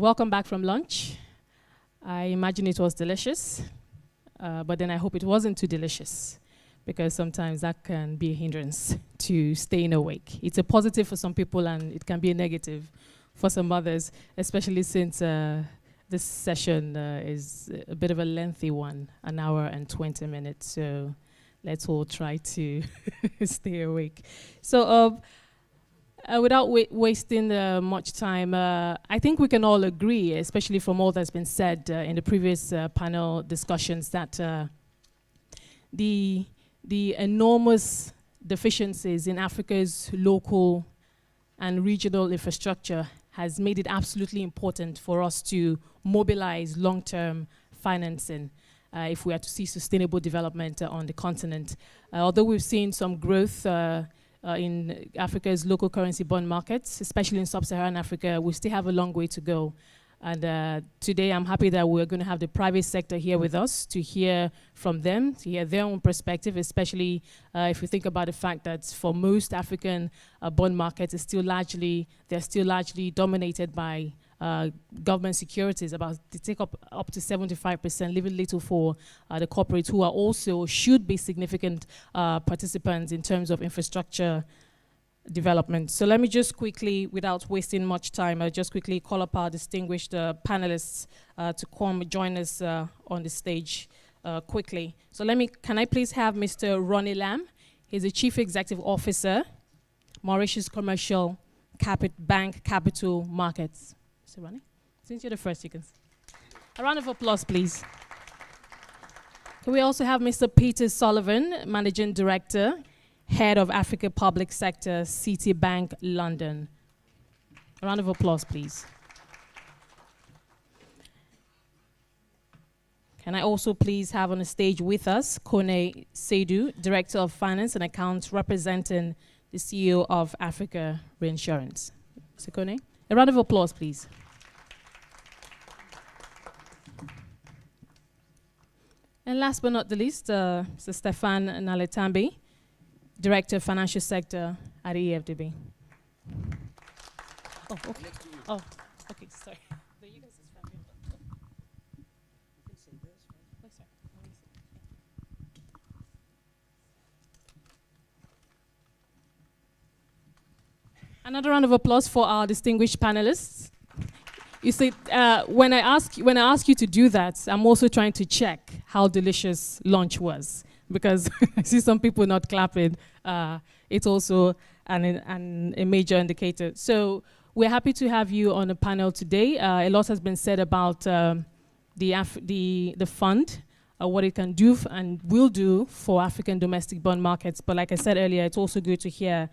Welcome back from lunch. I imagine it was delicious, but then I hope it wasn't too delicious, because sometimes that can be a hindrance to staying awake. It's a positive for some people and it can be a negative for some others, especially since this session is a bit of a lengthy one, 1 hour and 20 minutes. So let's all try to stay awake. So without wasting much time, I think we can all agree, especially from all that's been said in the previous panel discussions, that the enormous deficiencies in Africa's local and regional infrastructure has made it absolutely important for us to mobilize long-term financing if we are to see sustainable development on the continent. Although we've seen some growth in Africa's local currency bond markets, especially in sub-Saharan Africa, we still have a long way to go. And today I'm happy that we're going to have the private sector here with us to hear from them, to hear their own perspective, especially if we think about the fact that for most African bond markets, they're still largely dominated by government securities. They take up to 75%, leaving little for the corporates, who are also should be significant participants in terms of infrastructure development. So let me just quickly, without wasting much time, I'll just quickly call up our distinguished panelists to come join us on the stage quickly. So can I please have Mr. Ronnie Lam? He's the Chief Executive Officer, Mauritius Commercial Bank Capital Markets. Mr. Ronnie, since you're the first, you can. A round of applause, please. Can we also have Mr. Peter Sullivan, Managing Director, Head of Africa Public Sector, Citibank, London. A round of applause, please. Can I also please have on the stage with us Kone Seidu, Director of Finance and Accounts, representing the CEO of Africa Reinsurance. Mr. Kone, a round of applause, please. And last but not the least, Mr. Stefan NALLETAMBY, Director of Financial Sector at EFDB. Oh, okay. Oh, okay, sorry. You guys is fine. You can say this, right? Wait, sorry. Another round of applause for our distinguished panelists. You see, when I ask you to do that, I'm also trying to check how delicious lunch was, because I see some people not clapping. It's also a major indicator. So we're happy to have you on the panel today. A lot has been said about the fund, what it can do and will do for African domestic bond markets. But like I said earlier, it's also good to hear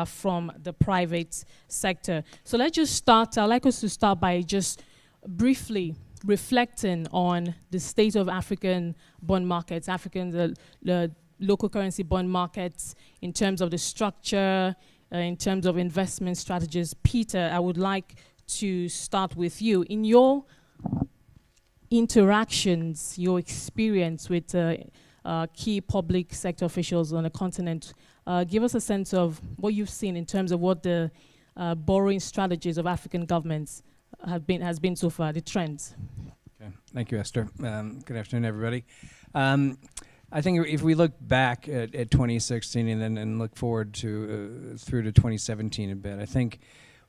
from the private sector. So let's just start. I'd like us to start by just briefly reflecting on the state of African bond markets, the local currency bond markets, in terms of the structure, in terms of investment strategies. Peter, I would like to start with you. In your interactions, your experience with key public sector officials on the continent, give us a sense of what you've seen in terms of what the borrowing strategies of African governments has been so far, the trends. Okay. Thank you, Esther. Good afternoon, everybody. I think if we look back at 2016 and then look forward to through to 2017 a bit, I think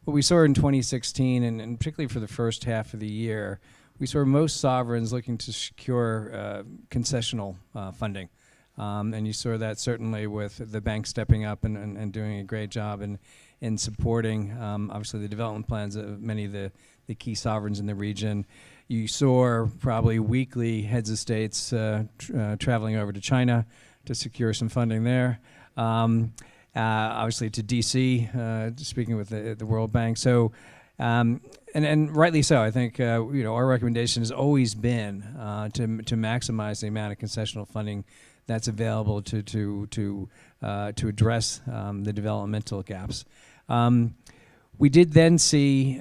what we saw in 2016, and particularly for the first half of the year, we saw most sovereigns looking to secure concessional funding. And you saw that certainly with the bank stepping up and doing a great job in supporting, obviously, the development plans of many of the key sovereigns in the region. You saw probably weekly heads of states traveling over to China to secure some funding there. Obviously to DC, speaking with the World Bank. So, and rightly so. I think our recommendation has always been to maximize the amount of concessional funding that's available to address the developmental gaps. We did then see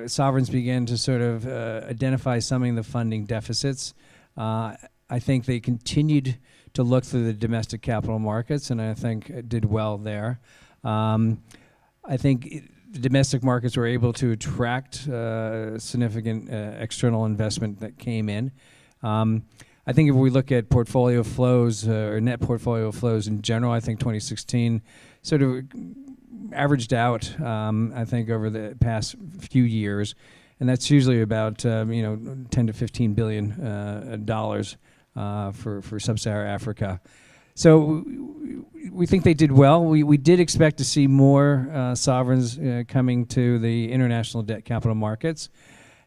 sovereigns begin to sort of identify some of the funding deficits. I think they continued to look through the domestic capital markets, and I think did well there. I think domestic markets were able to attract significant external investment that came in. I think if we look at portfolio flows or net portfolio flows in general, I think 2016 sort of averaged out, I think, over the past few years, and that's usually about 10 to 15 billion dollars for sub-Saharan Africa. So we think they did well. We did expect to see more sovereigns coming to the international debt capital markets,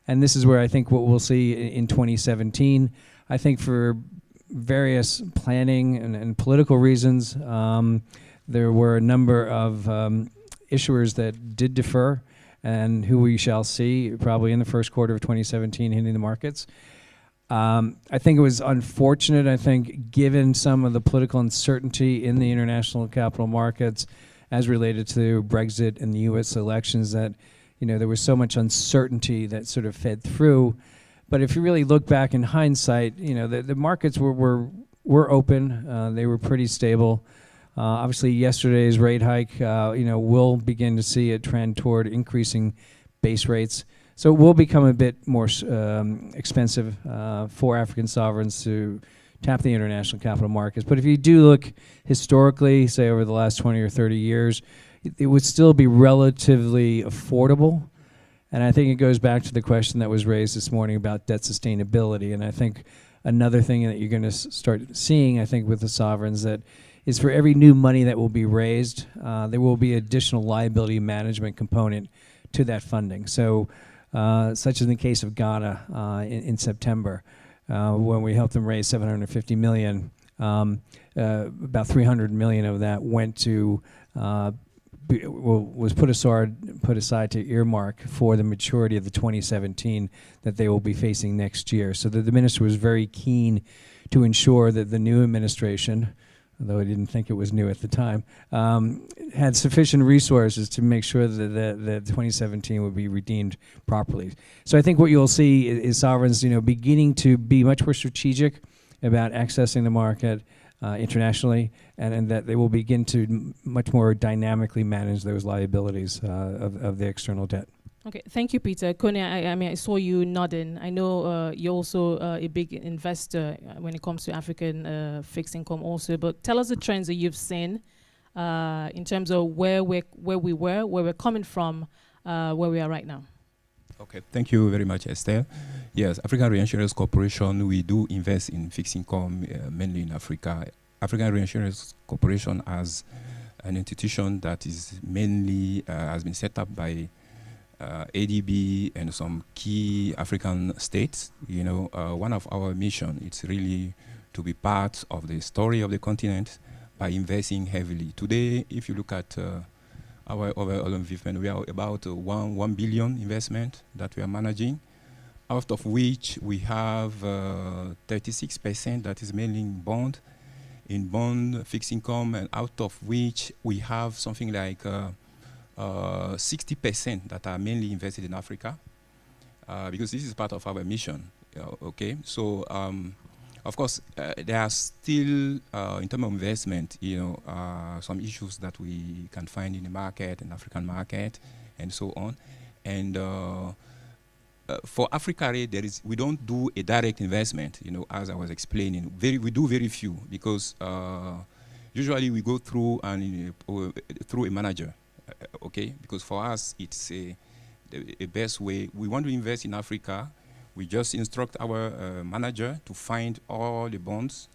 and this is where I think what we'll see in 2017. I think for various planning and political reasons, there were a number of issuers that did defer, and who we shall see probably in the first quarter of 2017 hitting the markets. I think it was unfortunate, I think, given some of the political uncertainty in the international capital markets as related to Brexit and the U.S. elections, that there was so much uncertainty that sort of fed through. But if you really look back in hindsight, the markets were open. They were pretty stable. Obviously, yesterday's rate hike, we'll begin to see a trend toward increasing base rates. So it will become a bit more expensive for African sovereigns to tap the international capital markets. But if you do look historically, say over the last 20 or 30 years, it would still be relatively affordable. And I think it goes back to the question that was raised this morning about debt sustainability. And I think another thing that you're going to start seeing, I think, with the sovereigns, that is for every new money that will be raised, there will be additional liability management component to that funding. So, such as in the case of Ghana in September, when we helped them raise $750 million, about $300 million of that went to was put aside to earmark for the maturity of the 2017 that they will be facing next year. So the minister was very keen to ensure that the new administration, although I didn't think it was new at the time, had sufficient resources to make sure that the 2017 would be redeemed properly. So I think what you'll see is sovereigns, beginning to be much more strategic about accessing the market internationally, and that they will begin to much more dynamically manage those liabilities of the external debt. Okay, thank you, Peter. Kone, I saw you nodding. I know you're also a big investor when it comes to African fixed income also, but tell us the trends that you've seen in terms of where we were, where we're coming from, where we are right now. Okay, thank you very much, Estelle. Yes, African Reinsurance Corporation, we do invest in fixed income mainly in Africa. African Reinsurance Corporation as an institution that is mainly has been set up by ADB and some key African states. One of our mission is really to be part of the story of the continent by investing heavily. Today, if you look at our overall investment, we are about 1 billion investment that we are managing, out of which we have 36% that is mainly in bond fixed income, and out of which we have something like 60% that are mainly invested in Africa, because this is part of our mission. Okay, so of course there are still in terms of investment, some issues that we can find in the market, in African market, and so on. And for Africa, we don't do a direct investment. As I was explaining, we do very few, because usually we go through through a manager. Okay, because for us it's a best way. We want to invest in Africa. We just instruct our manager to find all the bonds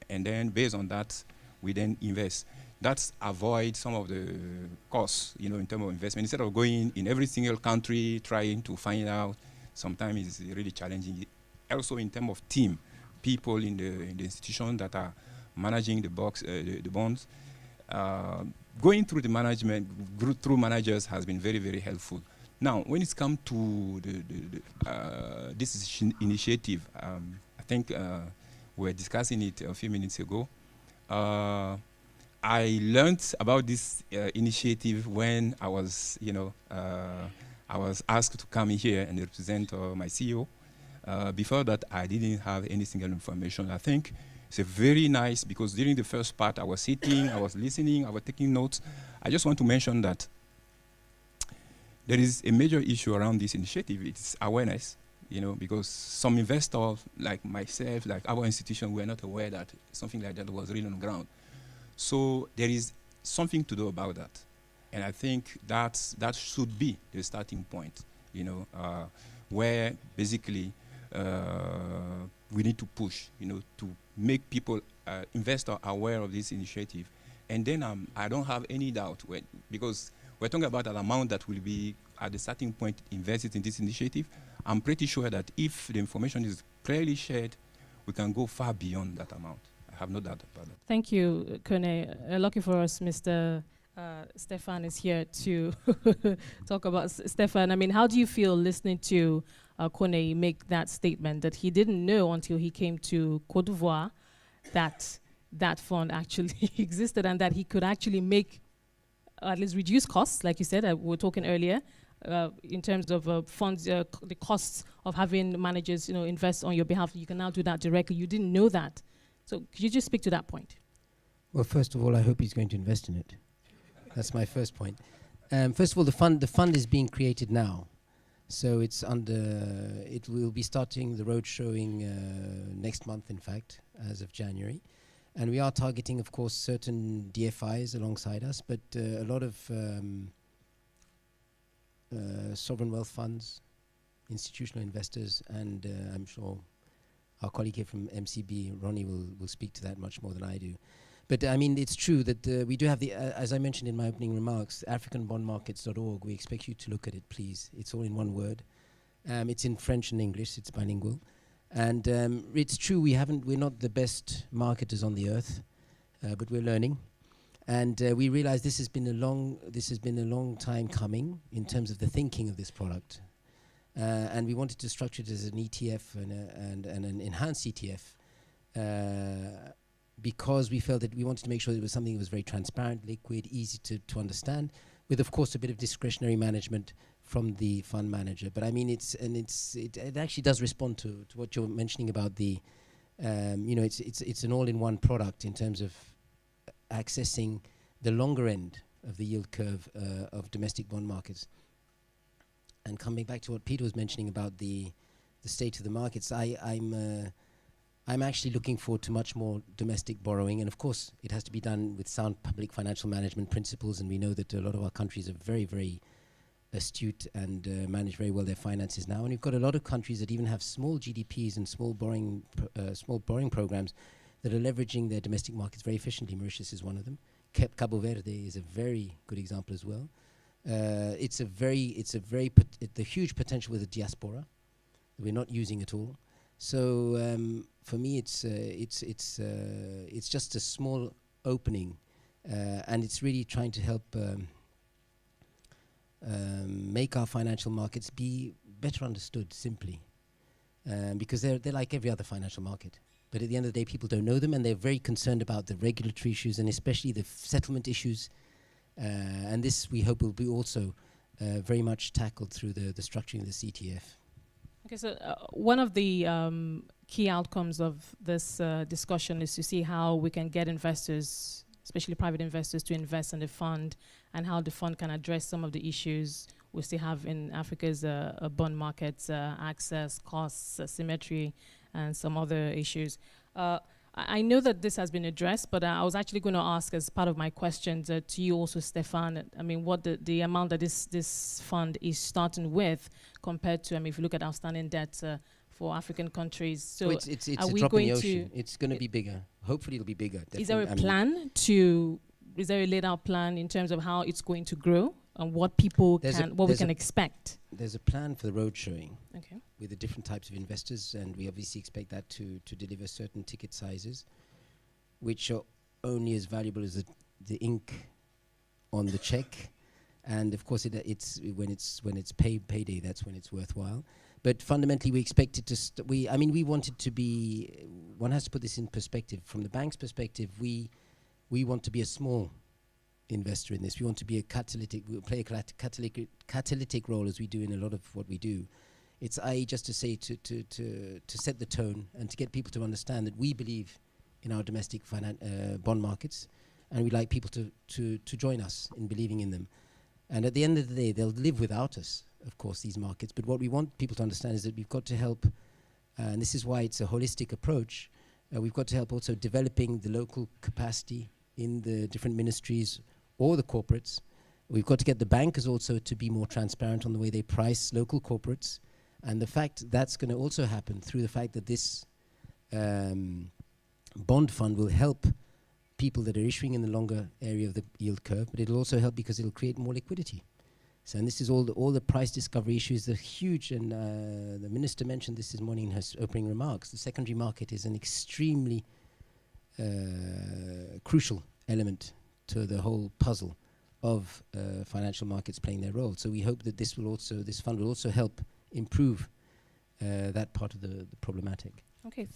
and then based on that, we then invest. That avoids some of the costs, in terms of investment. Instead of going in every single country trying to find out, sometimes it's really challenging. Also in terms of team, people in the institution that are managing the bonds, going through the management, through managers has been very, very helpful. Now, when it's come to this initiative, I think we were discussing it a few minutes ago. I learned about this initiative when I was, I was asked to come here and represent my CEO. Before that, I didn't have any single information. I think it's a very nice, because during the first part, I was sitting, I was listening, I was taking notes. I just want to mention that there is a major issue around this initiative. It's awareness, because some investors, like myself, like our institution, were not aware that something like that was really on the ground. So there is something to do about that. And I think that should be the starting point, where basically we need to push, to make people, investors, aware of this initiative. And then I don't have any doubt, because we're talking about an amount that will be at the starting point invested in this initiative. I'm pretty sure that if the information is clearly shared, we can go far beyond that amount. I have no doubt about that. Thank you, Kone. Lucky for us, Mr. Stefan is here to talk about. Stefan, I mean, how do you feel listening to Kone make that statement that he didn't know until he came to Côte d'Ivoire that that fund actually existed and that he could actually make, at least reduce costs, like you said, we were talking earlier, in terms of funds, the costs of having managers, invest on your behalf. You can now do that directly. You didn't know that. So could you just speak to that point? Well, first of all, I hope he's going to invest in it. That's my first point. First of all, the fund is being created now. So it will be starting the road showing next month, in fact, as of January. And we are targeting, of course, certain DFIs alongside us, but a lot of sovereign wealth funds, institutional investors, and I'm sure our colleague here from MCB, Ronnie, will speak to that much more than I do. But I mean, it's true that we do have as I mentioned in my opening remarks, africanbondmarkets.org. We expect you to look at it, please. It's all in one word. It's in French and English. It's bilingual. And it's true, we're not the best marketers on the earth, but we're learning. And we realize this has been a long time coming in terms of the thinking of this product. And we wanted to structure it as an ETF and an enhanced ETF because we felt that we wanted to make sure it was something that was very transparent, liquid, easy to understand, with, of course, a bit of discretionary management from the fund manager. But I mean, it actually does respond to what you're mentioning about the, it's an all-in-one product in terms of accessing the longer end of the yield curve of domestic bond markets. And coming back to what Peter was mentioning about the state of the markets, I'm actually looking forward to much more domestic borrowing, and of course it has to be done with sound public financial management principles, and we know that a lot of our countries are very, very astute and manage very well their finances now. And you've got a lot of countries that even have small GDPs and small borrowing programs that are leveraging their domestic markets very efficiently. Mauritius is one of them. Cabo Verde is a very good example as well. The huge potential with the diaspora that we're not using at all. So for me, it's just a small opening, and it's really trying to help make our financial markets be better understood simply, because they're like every other financial market. But at the end of the day, people don't know them, and they're very concerned about the regulatory issues and especially the settlement issues. And this, we hope, will be also very much tackled through the structuring of the CTF. Okay, so one of the key outcomes of this discussion is to see how we can get investors, especially private investors, to invest in the fund, and how the fund can address some of the issues we still have in Africa's bond markets, access, costs, symmetry, and some other issues. I know that this has been addressed, but I was actually going to ask, as part of my questions to you also, Stefan, I mean, what the amount that this fund is starting with compared to, I mean, if you look at outstanding debt for African countries. So it's a drop in the ocean. It's going to be bigger. Hopefully it'll be bigger. Definitely. Is there a plan is there a laid out plan in terms of how it's going to grow and what we can expect? There's a plan for the road showing. Okay. With the different types of investors, and we obviously expect that to deliver certain ticket sizes, which are only as valuable as the ink on the check, and of course it's when it's payday, that's when it's worthwhile. But fundamentally, we expect it to. We wanted to be. One has to put this in perspective. From the bank's perspective, we want to be a small investor in this. We want to be play a catalytic role, as we do in a lot of what we do. It's just to say to set the tone and to get people to understand that we believe in our domestic bond markets, and we'd like people to join us in believing in them. And at the end of the day, they'll live without us, of course, these markets. But what we want people to understand is that we've got to help, and this is why it's a holistic approach. We've got to help also developing the local capacity in the different ministries or the corporates. We've got to get the bankers also to be more transparent on the way they price local corporates. And the fact that's going to also happen through the fact that this bond fund will help people that are issuing in the longer area of the yield curve, but it'll also help because it'll create more liquidity. So, and this is all the price discovery issues, they're huge, and the minister mentioned this morning in her opening remarks. The secondary market is an extremely crucial element to the whole puzzle of financial markets playing their role. So we hope that this fund will also help improve that part of the problematic. Okay,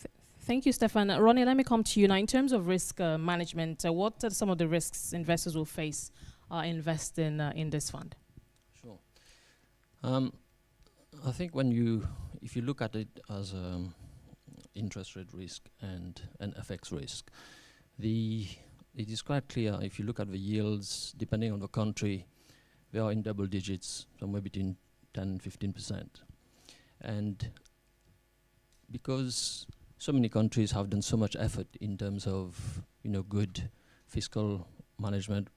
thank you, Stefan. Ronnie, let me come to you now. In terms of risk management, what are some of the risks investors will face investing in this fund? Sure. I think if you look at it as interest rate risk and FX risk, it is quite clear if you look at the yields, depending on the country, they are in double digits, somewhere between 10 and 15%. And because so many countries have done so much effort in terms of good fiscal management,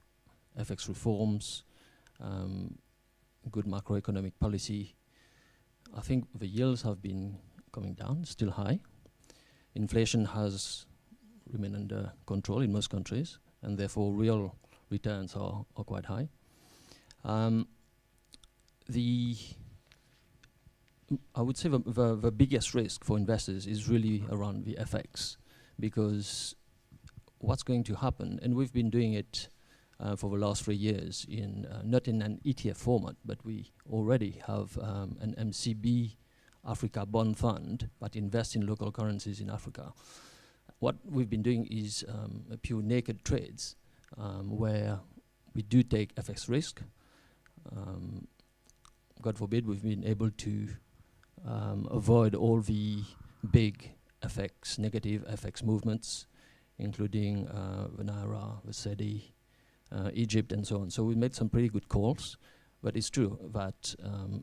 FX reforms, good macroeconomic policy, I think the yields have been coming down, still high. Inflation has remained under control in most countries, and therefore real returns are quite high. I would say the biggest risk for investors is really around the FX, because what's going to happen, and we've been doing it for the last 3 years, not in an ETF format, but we already have an MCB Africa bond fund that invests in local currencies in Africa. What we've been doing is a pure naked trades, where we do take FX risk. God forbid, we've been able to avoid all the big FX, negative FX movements, including the Naira, the Cedi, Egypt, and so on. So we made some pretty good calls, but it's true that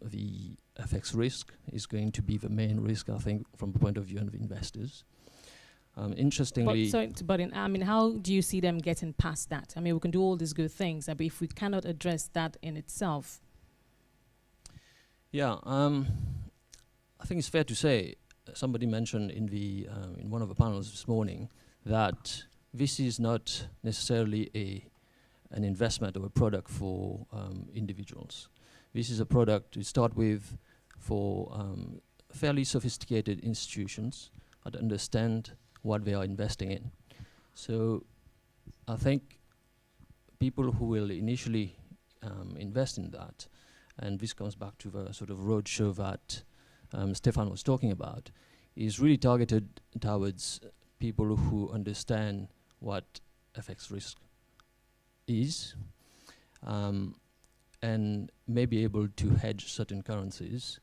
the FX risk is going to be the main risk, I think, from the point of view of investors. Interestingly, how do you see them getting past that? I mean, we can do all these good things, but if we cannot address that in itself. Yeah, I think it's fair to say, somebody mentioned in one of the panels this morning that this is not necessarily an investment or a product for individuals. This is a product to start with for fairly sophisticated institutions that understand what they are investing in. So I think people who will initially invest in that, and this comes back to the sort of roadshow that Stefan was talking about, is really targeted towards people who understand what FX risk is, and may be able to hedge certain currencies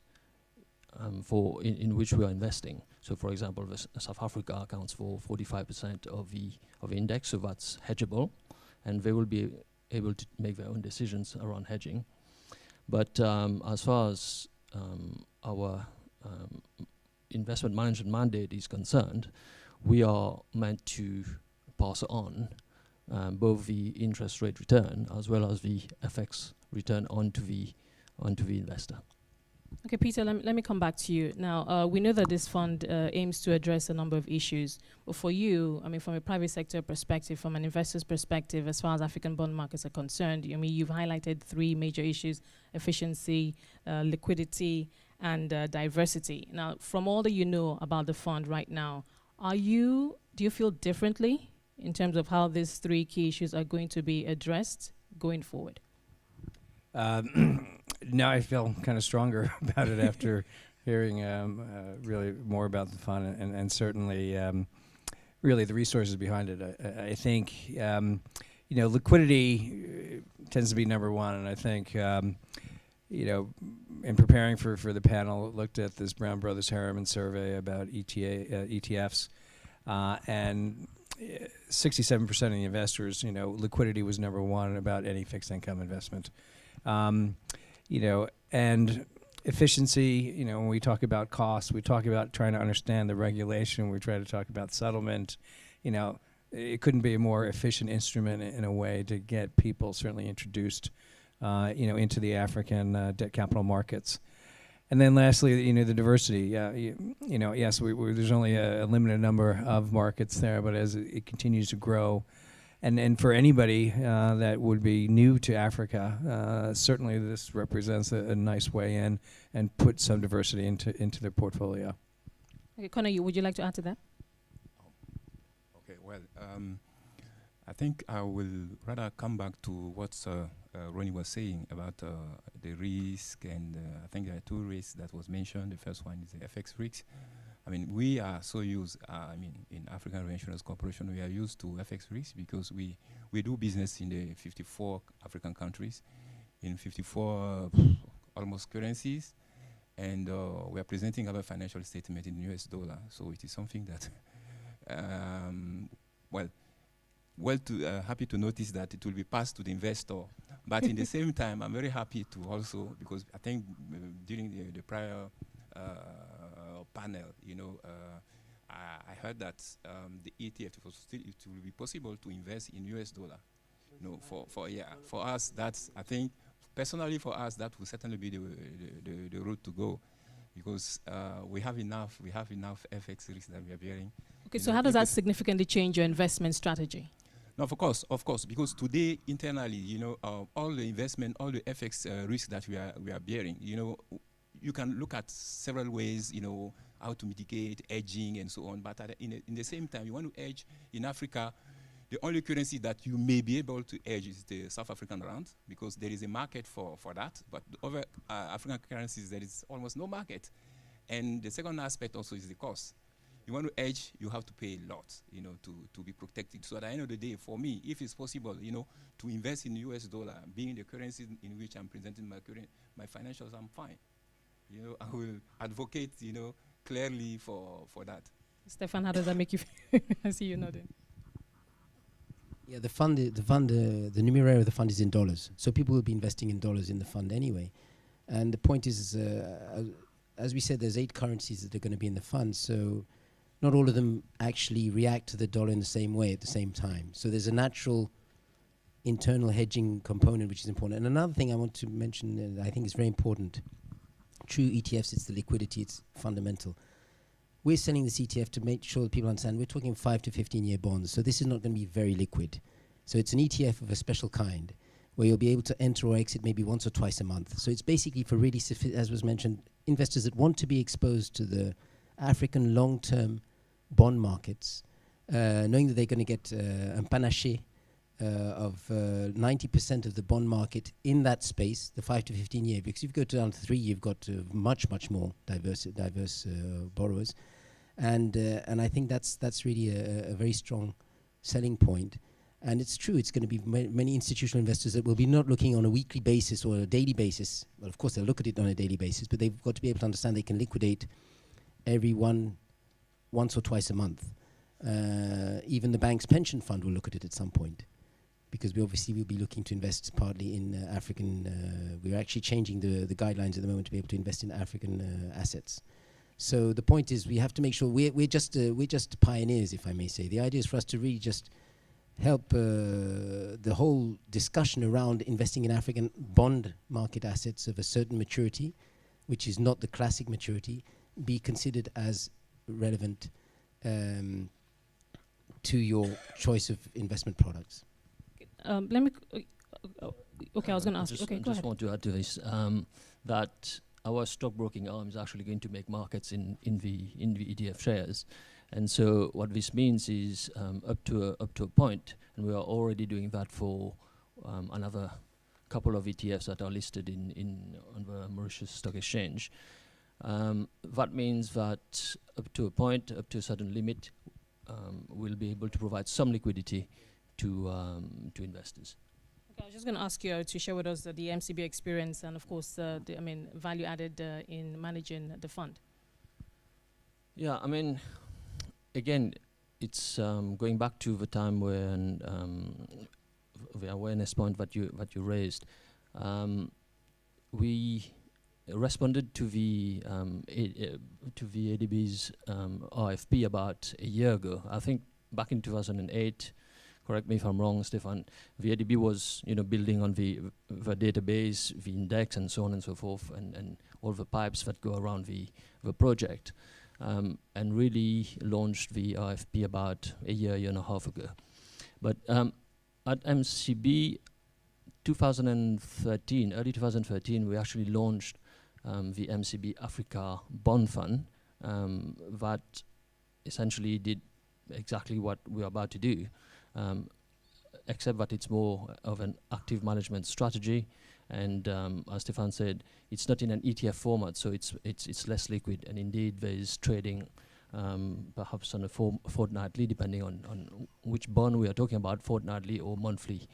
in which we are investing. So, for example, South Africa accounts for 45% of the index, so that's hedgeable, and they will be able to make their own decisions around hedging. But as far as our investment management mandate is concerned, we are meant to pass on both the interest rate return as well as the FX return onto the investor. Okay, Peter, let me come back to you. Now, we know that this fund aims to address a number of issues. But for you, I mean, from a private sector perspective, from an investor's perspective, as far as African bond markets are concerned, I mean, you've highlighted 3 major issues: efficiency, liquidity, and diversity. Now, from all that you know about the fund right now, do you feel differently in terms of how these 3 key issues are going to be addressed going forward? Now I feel kind of stronger about it after hearing really more about the fund and certainly really the resources behind it. I think liquidity tends to be number one, and I think in preparing for the panel, looked at this Brown Brothers Harriman survey about ETFs, and 67% of the investors, liquidity was number one about any fixed income investment. You know, and efficiency, you know, when we talk about costs, we talk about trying to understand the regulation, we try to talk about settlement, you know, it couldn't be a more efficient instrument in a way to get people certainly introduced, you know, into the African debt capital markets. And then lastly, you know, the diversity. You know, yes, there's only a limited number of markets there, but as it continues to grow, and for anybody that would be new to Africa, certainly this represents a nice way in and put some diversity into their portfolio. Okay, Connor, would you like to add to that? Okay, well, I think I will rather come back to what Ronnie was saying about the risk, and I think there are two risks that was mentioned. The first one is the FX risk. I mean, we are so used, in African Reinsurance Corporation, we are used to FX risk because we do business in the 54 African countries, in 54 almost currencies, and we are presenting our financial statement in US dollar. So it is something that, happy to notice that it will be passed to the investor. But in the same time, I'm very happy to also, because I think during the prior panel, you know, I heard that the ETF it will be possible to invest in US dollar. You know, for us, that's, I think personally for us that will certainly be the route to go, because we have enough FX risk that we are bearing. Okay, so how does that significantly change your investment strategy? No, of course, because today internally, you know, all the investment, all the FX risk that we are bearing, you know, you can look at several ways, you know, how to mitigate hedging and so on. But in the same time, you want to hedge in Africa. The only currency that you may be able to hedge is the South African rand, because there is a market for that. But the other African currencies, there is almost no market. And the second aspect also is the cost. You want to hedge, you have to pay a lot, you know, to be protected. So at the end of the day, for me, if it's possible, you know, to invest in US dollar, being the currency in which I'm presenting my financials, I'm fine. You know, I will advocate, you know, clearly for that. Stefan, how does that make you feel? I see you nodding. Yeah, the numeraire of the fund is in dollars, so people will be investing in dollars in the fund anyway. And the point is, as we said, there's 8 currencies that are going to be in the fund, so not all of them actually react to the dollar in the same way at the same time. So there's a natural internal hedging component which is important. And another thing I want to mention that I think is very important, true ETFs, it's the liquidity, it's fundamental. We're selling this ETF to make sure that people understand we're talking 5 to 15-year bonds, so this is not going to be very liquid. So it's an ETF of a special kind, where you'll be able to enter or exit maybe once or twice a month. So it's basically for really, as was mentioned, investors that want to be exposed to the African long-term bond markets, knowing that they're going to get a panache of 90% of the bond market in that space, the 5 to 15 year, because if you go down to 3, you've got much more diverse borrowers, and I think that's really a very strong selling point. And it's true, it's going to be many institutional investors that will be not looking on a weekly basis or a daily basis. Well, of course, they'll look at it on a daily basis, but they've got to be able to understand they can liquidate every once or twice a month. Even the bank's pension fund will look at it at some point, because we obviously will be looking to invest partly in African, we're actually changing the guidelines at the moment to be able to invest in African assets. So the point is we have to make sure we're just pioneers, if I may say. The idea is for us to really just help the whole discussion around investing in African bond market assets of a certain maturity, which is not the classic maturity, be considered as relevant to your choice of investment products. Let me. Okay, I was going to ask you. Okay, I go ahead. just want to add to this that our stockbroking arm is actually going to make markets in the ETF shares, and so what this means is up to a point, and we are already doing that for another couple of ETFs that are listed on the Mauritius Stock Exchange. That means that up to a point, up to a certain limit, we'll be able to provide some liquidity to investors. Okay, I was just going to ask you to share with us the MCB experience and, of course, value added in managing the fund. Yeah, I mean, again, it's going back to the time when the awareness point that you raised. We responded to the ADB's RFP about a year ago. I think back in 2008. Correct me if I'm wrong, Stefan. The ADB was, building on the database, the index, and so on and so forth, and all the pipes that go around the project, and really launched the RFP about a year and a half ago. But at MCB, early 2013, we actually launched the MCB Africa Bond Fund that essentially did exactly what we're about to do. Except that it's more of an active management strategy, and as Stefan said, it's not in an ETF format, so it's less liquid, and indeed there is trading perhaps on a fortnightly, depending on which bond we are talking about, fortnightly or monthly.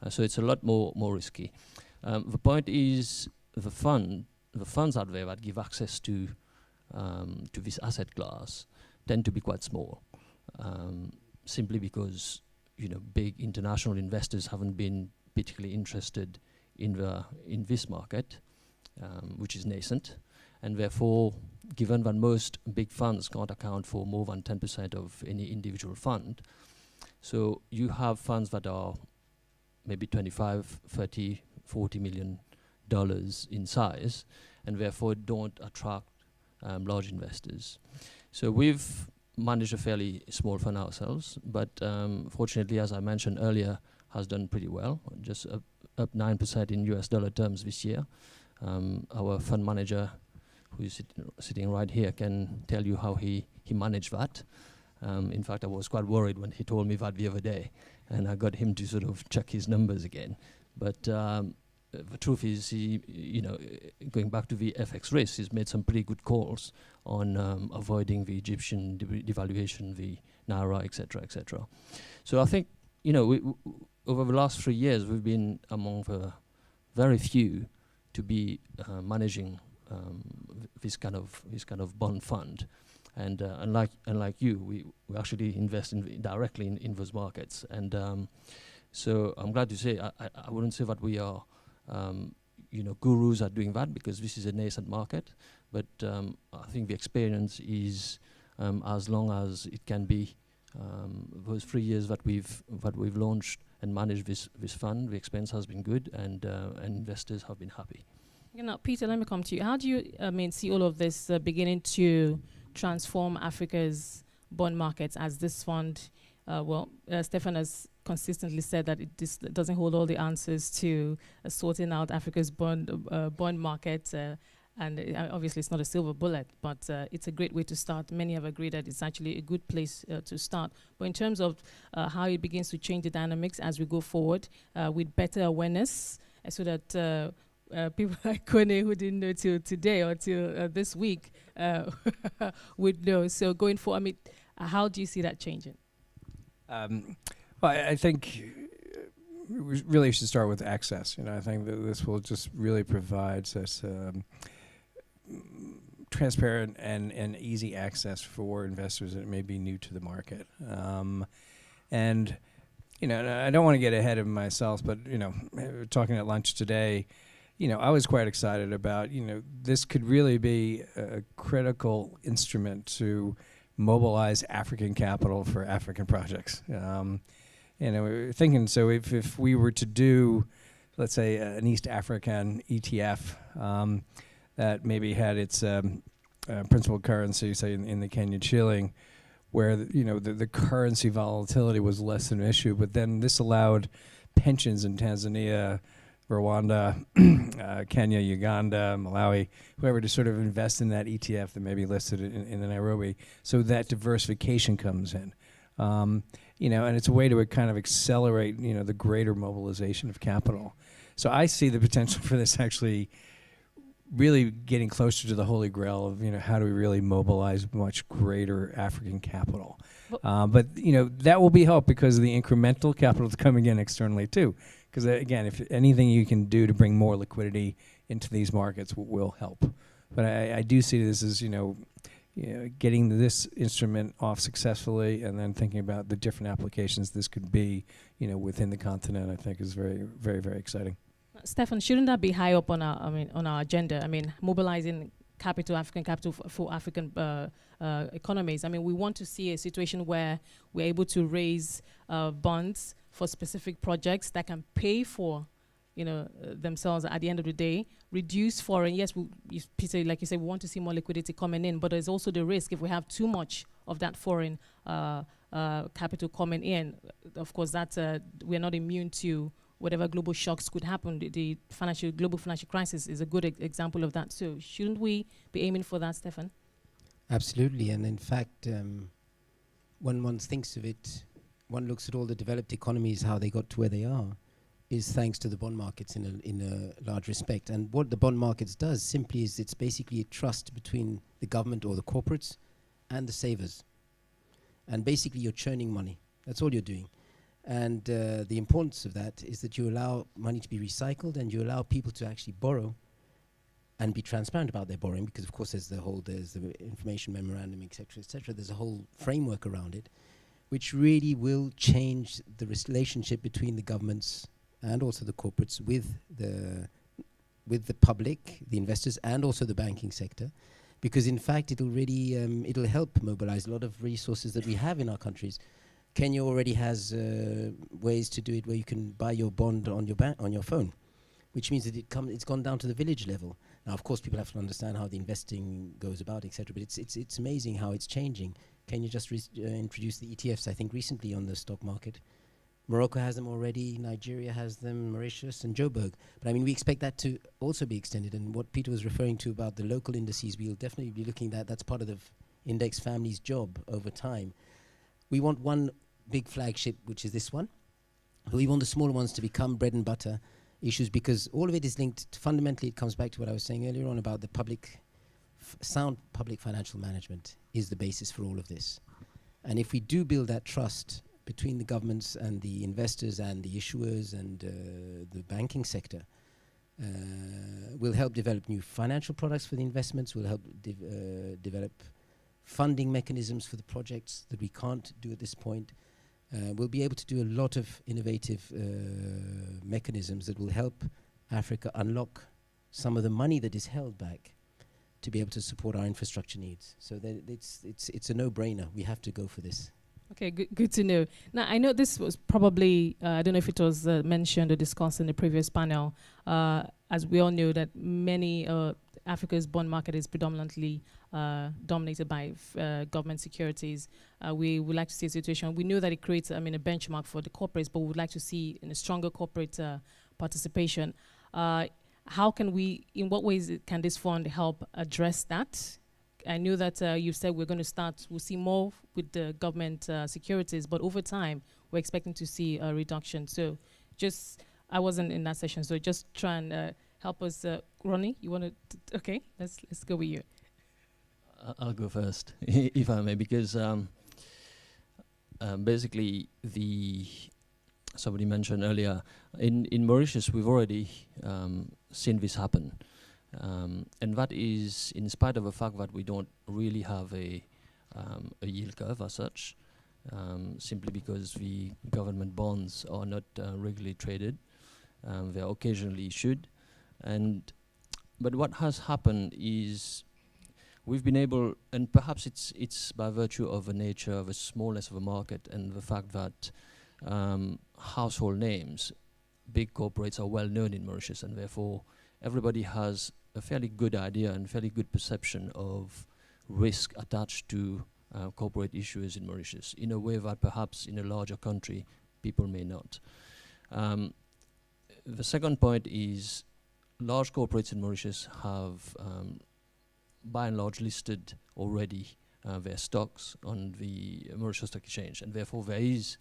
So it's a lot more risky. The point is the funds out there that give access to this asset class tend to be quite small, simply because big international investors haven't been particularly interested in this market, which is nascent, and therefore, given that most big funds can't account for more than 10% of any individual fund, so you have funds that are maybe 25, 30, $40 million in size, and therefore don't attract large investors. So we've managed a fairly small fund ourselves, but fortunately, as I mentioned earlier, has done pretty well, just up 9% in US dollar terms this year. Our fund manager, who is sitting right here, can tell you how he managed that. In fact, I was quite worried when he told me that the other day, and I got him to sort of check his numbers again. But the truth is, going back to the FX risk, he's made some pretty good calls on avoiding the Egyptian devaluation, the Naira, etc., etc. So I think, over the last 3 years, we've been among the very few to be managing this kind of bond fund. And unlike you, we actually invest directly in those markets. And so I'm glad to say, I wouldn't say that we are gurus at doing that, because this is a nascent market. But I think the experience is as long as it can be. Those 3 years that we've launched and managed this fund, the experience has been good, and investors have been happy. Now, Peter, let me come to you. How do you see all of this beginning to transform Africa's bond markets as this fund? Stefan has consistently said that it doesn't hold all the answers to sorting out Africa's bond market. And obviously, it's not a silver bullet, but it's a great way to start. Many have agreed that it's actually a good place to start. But in terms of how it begins to change the dynamics as we go forward with better awareness, so that people like Kone, who didn't know till today or till this week, would know. So going forward, how do you see that changing? I think we really should start with access. I think that this will just really provide us transparent and easy access for investors that may be new to the market. And I don't want to get ahead of myself, but talking at lunch today, I was quite excited about this could really be a critical instrument to mobilize African capital for African projects. We were thinking, so if we were to do, let's say, an East African ETF that maybe had its principal currency, say in the Kenyan shilling, where the currency volatility was less an issue, but then this allowed pensions in Tanzania, Rwanda, Kenya, Uganda, Malawi, whoever, to sort of invest in that ETF that may be listed in the Nairobi, so that diversification comes in. And it's a way to kind of accelerate, the greater mobilization of capital. So I see the potential for this actually really getting closer to the holy grail of, how do we really mobilize much greater African capital? But that will be helped because of the incremental capital that's coming in externally too. Because again, if anything you can do to bring more liquidity into these markets will help. But I do see this as, getting this instrument off successfully and then thinking about the different applications this could be, within the continent, I think is very, very, very exciting. Stefan, shouldn't that be high up on our, on our agenda? I mean, mobilizing capital, African capital for African economies. I mean, we want to see a situation where we're able to raise bonds for specific projects that can pay for, themselves at the end of the day, reduce foreign. Yes, Peter, like you said, we want to see more liquidity coming in, but there's also the risk if we have too much of that foreign capital coming in. Of course, we're not immune to whatever global shocks could happen. The global financial crisis is a good example of that. So shouldn't we be aiming for that, Stefan? Absolutely, and in fact, when one thinks of it, one looks at all the developed economies, how they got to where they are, is thanks to the bond markets in a large respect. And what the bond markets does simply is it's basically a trust between the government or the corporates and the savers. And basically you're churning money. That's all you're doing. And the importance of that is that you allow money to be recycled and you allow people to actually borrow and be transparent about their borrowing, because of course there's the information memorandum, et cetera, there's a whole framework around it, which really will change the relationship between the governments and also the corporates with the public, the investors, and also the banking sector. Because in fact it'll really, it'll help mobilize a lot of resources that we have in our countries. Kenya already has ways to do it where you can buy your bond on your phone, which means that it's gone down to the village level. Now, of course, people have to understand how the investing goes about, etc. But it's amazing how it's changing. Kenya just introduced the ETFs, I think, recently on the stock market. Morocco has them already. Nigeria has them. Mauritius and Joburg. But I mean, we expect that to also be extended. And what Peter was referring to about the local indices, we'll definitely be looking at. That's part of the index family's job over time. We want one big flagship, which is this one. We want the smaller ones to become bread and butter issues, because all of it is linked to, fundamentally, it comes back to what I was saying earlier on about the sound public financial management is the basis for all of this. And if we do build that trust between the governments and the investors and the issuers and the banking sector, will help develop new financial products for the investments, will help develop funding mechanisms for the projects that we can't do at this point. We'll be able to do a lot of innovative mechanisms that will help Africa unlock some of the money that is held back to be able to support our infrastructure needs. So that it's a no-brainer. We have to go for this. Okay, good to know. Now, I know this was probably, I don't know if it was mentioned or discussed in the previous panel, as we all know that many Africa's bond market is predominantly dominated by government securities. We would like to see a situation, we know that it creates, a benchmark for the corporates, but we would like to see a stronger corporate participation. How can we, in what ways can this fund help address that? I know that you said we'll see more with the government securities, but over time, we're expecting to see a reduction. So I wasn't in that session, so just try and help us. Ronnie, you want to, okay, let's go with you. I'll go first, if I may, because basically somebody mentioned earlier, in Mauritius, we've already seen this happen. And that is in spite of the fact that we don't really have a yield curve as such, simply because the government bonds are not regularly traded. They are occasionally issued. But what has happened is we've been able, and perhaps it's by virtue of the nature of the smallness of the market and the fact that household names, big corporates are well known in Mauritius, and therefore everybody has a fairly good idea and fairly good perception of risk attached to corporate issuers in Mauritius in a way that perhaps in a larger country people may not. The second point is large corporates in Mauritius have by and large listed already their stocks on the Mauritius Stock Exchange, and therefore there is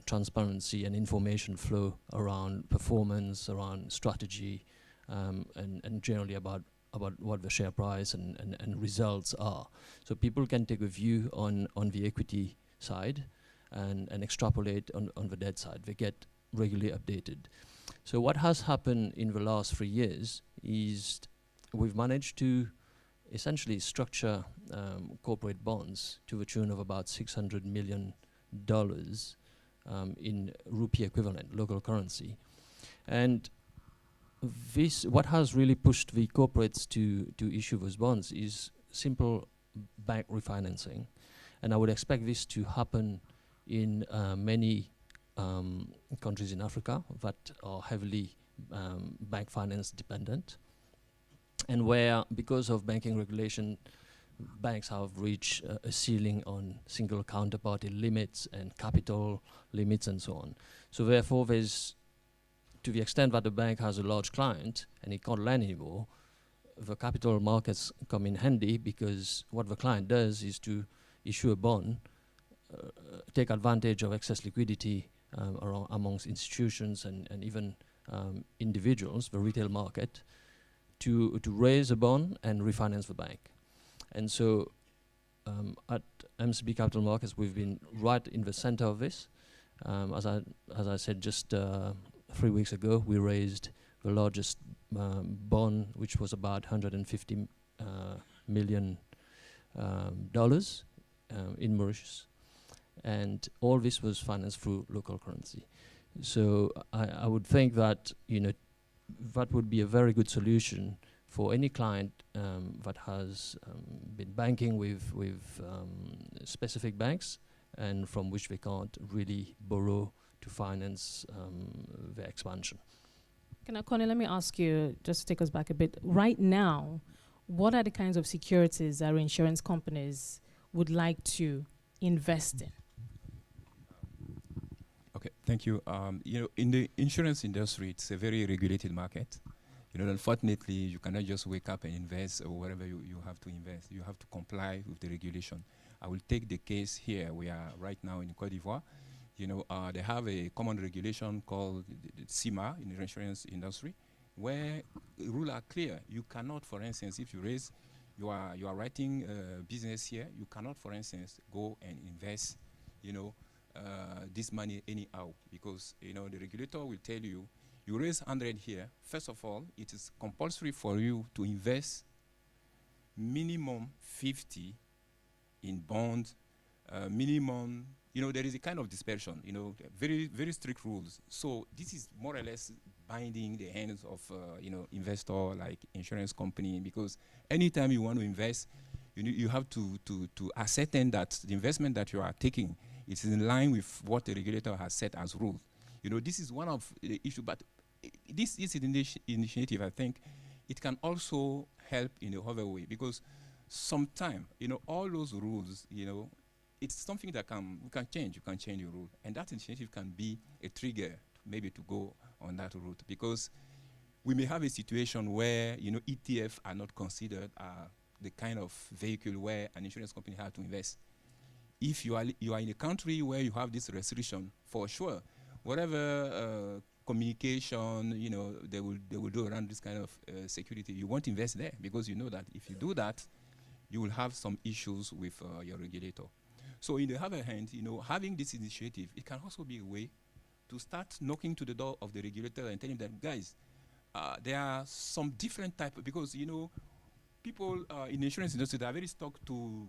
transparency and information flow around performance, around strategy, and generally about what the share price and results are. So people can take a view on the equity side and extrapolate on the debt side. They get regularly updated. So what has happened in the last 3 years is we've managed to essentially structure corporate bonds to the tune of about $600 million in rupee equivalent, local currency. And what has really pushed the corporates to issue those bonds is simple bank refinancing. And I would expect this to happen in many countries in Africa that are heavily bank finance dependent, and where, because of banking regulation, banks have reached a ceiling on single counterparty limits and capital limits and so on. So therefore, there's, to the extent that the bank has a large client and it can't lend anymore, the capital markets come in handy, because what the client does is to issue a bond, take advantage of excess liquidity amongst institutions and even individuals, the retail market, to raise a bond and refinance the bank. And so at MCB Capital Markets, we've been right in the center of this. As I said just 3 weeks ago, we raised the largest bond, which was about $150 million in Mauritius. And all this was financed through local currency. So I would think that, you know, that would be a very good solution for any client that has been banking with specific banks and from which they can't really borrow to finance their expansion. Connie, let me ask you, just to take us back a bit. Right now, what are the kinds of securities that insurance companies would like to invest in? Okay, thank you. You know, in the insurance industry, it's a very regulated market. You know, unfortunately, you cannot just wake up and invest or whatever you have to invest. You have to comply with the regulation. I will take the case here. We are right now in Côte d'Ivoire. You know, they have a common regulation called the CIMA in the insurance industry, where the rules are clear. You cannot, for instance, if you raise, you are writing business here, you cannot, for instance, go and invest, you know, this money anyhow, because, you know, the regulator will tell you, you raise 100 here. First of all, it is compulsory for you to invest minimum 50 in bonds, minimum, you know, there is a kind of dispersion, you know, very, very strict rules. So this is more or less binding the hands of, you know, investor like insurance company, because anytime you want to invest, you have to ascertain that the investment that you are taking is in line with what the regulator has set as rules. You know, this is one of the issues, but this is an initiative, I think, it can also help in a other way, because sometimes, you know, all those rules, you know, it's something that we can change. You can change the rule, and that initiative can be a trigger maybe to go on that route, because we may have a situation where, you know, ETF are not considered the kind of vehicle where an insurance company has to invest. If you are in a country where you have this restriction, for sure, whatever communication, you know, they will do around this kind of security, you won't invest there, because you know that if you do that, you will have some issues with your regulator. So in the other hand, you know, having this initiative, it can also be a way to start knocking to the door of the regulator and telling them, guys, there are some different type, because, you know, people in the insurance industry, they are very stuck to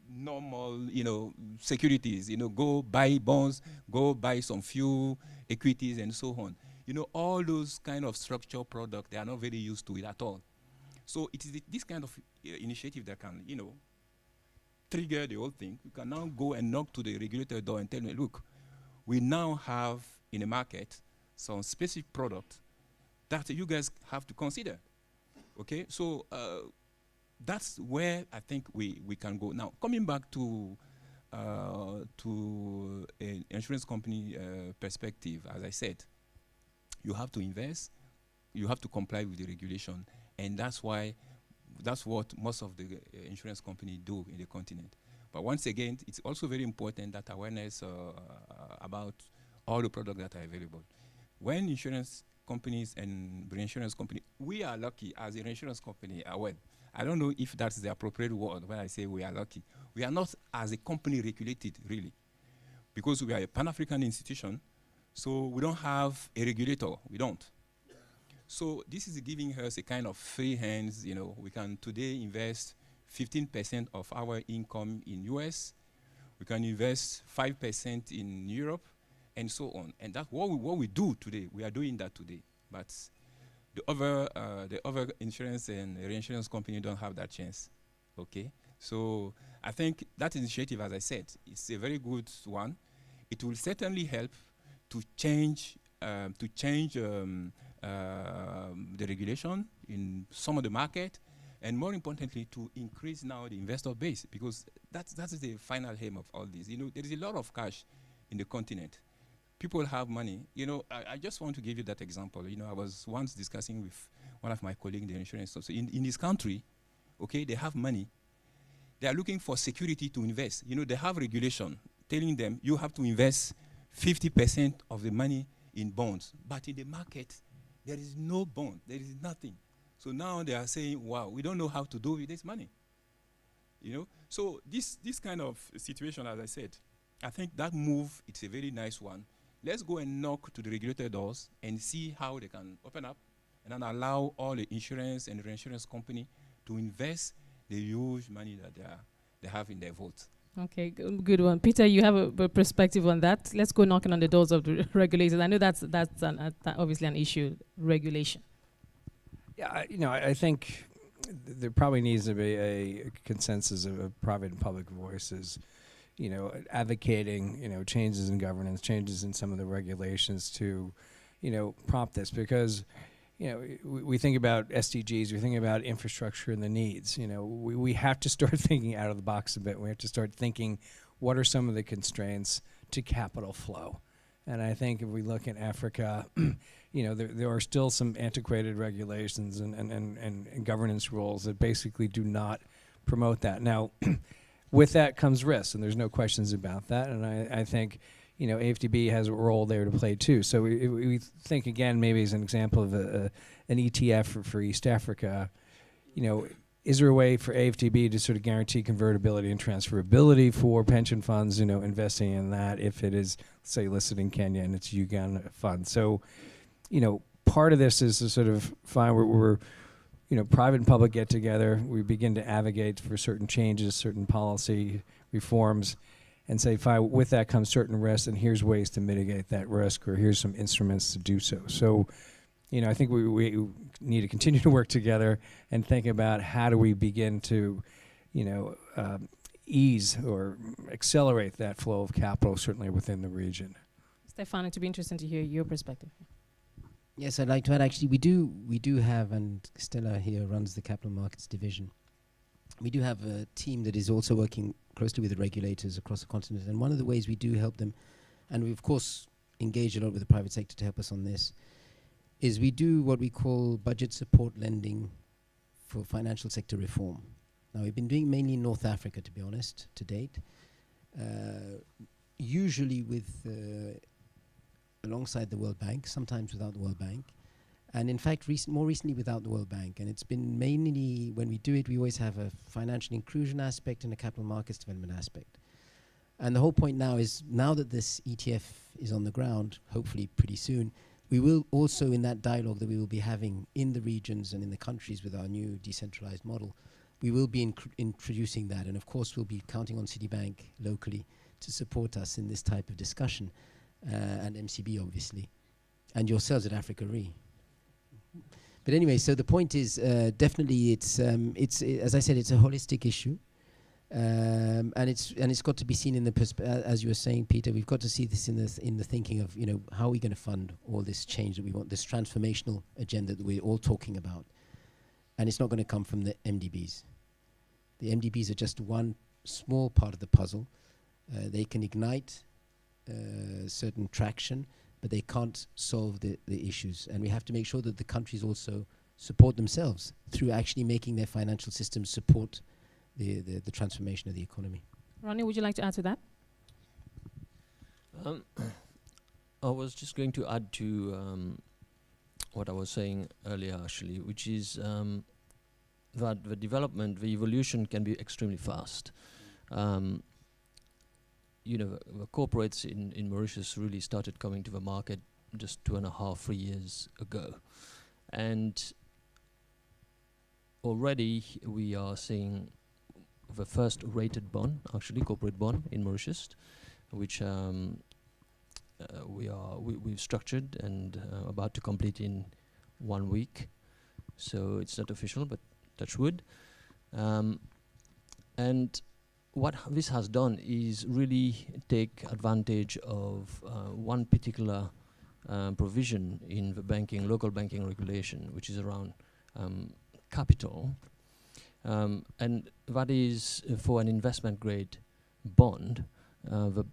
normal, you know, securities, you know, go buy bonds, go buy some few equities and so on. You know, all those kind of structured products, they are not very used to it at all. So it is this kind of initiative that can, you know, trigger the whole thing. You can now go and knock to the regulator door and tell me, look, we now have in the market some specific product that you guys have to consider. Okay, so that's where I think we can go. Now, coming back to an insurance company perspective, as I said, you have to invest, you have to comply with the regulation, and that's what most of the insurance companies do in the continent. But once again, it's also very important that awareness about all the products that are available. When insurance companies and reinsurance companies, we are lucky as a reinsurance company. Well, I don't know if that's the appropriate word when I say we are lucky. We are not as a company regulated, really, because we are a Pan-African institution, so we don't have a regulator. We don't. So this is giving us a kind of free hands. You know, we can today invest 15% of our income in US. We can invest 5% in Europe, and so on. And that's what we do today. We are doing that today. But the other insurance and reinsurance company don't have that chance. Okay, so I think that initiative, as I said, is a very good one. It will certainly help to change the regulation in some of the market, and more importantly, to increase now the investor base, because that's the final aim of all this. You know, there is a lot of cash in the continent. People have money. You know, I just want to give you that example. You know, I was once discussing with one of my colleagues in the insurance. So in this country, okay, they have money. They are looking for security to invest. You know, they have regulation telling them you have to invest 50% of the money in bonds. But in the market, there is no bond. There is nothing. So now they are saying, wow, we don't know how to do with this money. You know, so this kind of situation, as I said, I think that move, it's a very nice one. Let's go and knock to the regulator doors and see how they can open up and then allow all the insurance and reinsurance company to invest the huge money that they have in their vault. Okay, good one. Peter, you have a perspective on that. Let's go knocking on the doors of the regulators. I know that's obviously an issue, regulation. Yeah, I think there probably needs to be a consensus of private and public voices, advocating, changes in governance, changes in some of the regulations to, prompt this, because, we think about SDGs, we think about infrastructure and the needs. We have to start thinking out of the box a bit. We have to start thinking, what are some of the constraints to capital flow? And I think if we look at Africa, there are still some antiquated regulations and governance rules that basically do not promote that. Now, with that comes risks, and there's no questions about that. And I think, AFDB has a role there to play too. So we think, again, maybe as an example of an ETF for East Africa, is there a way for AFDB to sort of guarantee convertibility and transferability for pension funds, investing in that if it is, say, listed in Kenya and it's a Uganda fund? So, part of this is to sort of find where we're, private and public get together, we begin to advocate for certain changes, certain policy reforms, and say, fine, with that comes certain risks, and here's ways to mitigate that risk, or here's some instruments to do so. So, I think we need to continue to work together and think about how do we begin to, ease or accelerate that flow of capital, certainly within the region. Stefan, it'd be interesting to hear your perspective. Yes, I'd like to add, actually, we do have, and Stella here runs the capital markets division. We do have a team that is also working closely with the regulators across the continent. And one of the ways we do help them, and we of course engage a lot with the private sector to help us on this, is we do what we call budget support lending for financial sector reform. Now, we've been doing mainly in North Africa, to be honest, to date. Usually with alongside the World Bank, sometimes without the World Bank, and in fact more recently without the World Bank. And it's been mainly, when we do it, we always have a financial inclusion aspect and a capital markets development aspect. And the whole point now is, now that this ETF is on the ground, hopefully pretty soon, we will also, in that dialogue that we will be having in the regions and in the countries with our new decentralized model, we will be introducing that. And of course, we'll be counting on Citibank locally to support us in this type of discussion, and MCB, obviously, and yourselves at Africa Re. But anyway, so the point is, definitely it's as I said, it's a holistic issue, and it's got to be seen in the as you were saying, Peter. We've got to see this in the thinking of, how are we going to fund all this change that we want, this transformational agenda that we're all talking about, and it's not going to come from the MDBs. The MDBs are just one small part of the puzzle. They can ignite certain traction, but they can't solve the issues. And we have to make sure that the countries also support themselves through actually making their financial systems support the transformation of the economy. Ronnie, would you like to add to that? I was just going to add to what I was saying earlier, actually, which is that the development, the evolution can be extremely fast. The corporates in Mauritius really started coming to the market just 2.5, 3 years ago. And already we are seeing the first rated bond, actually corporate bond in Mauritius, which we've structured and about to complete in 1 week, so it's not official, but touch wood. And what this has done is really take advantage of one particular provision in the local banking regulation, which is around capital. And that is for an investment grade bond, the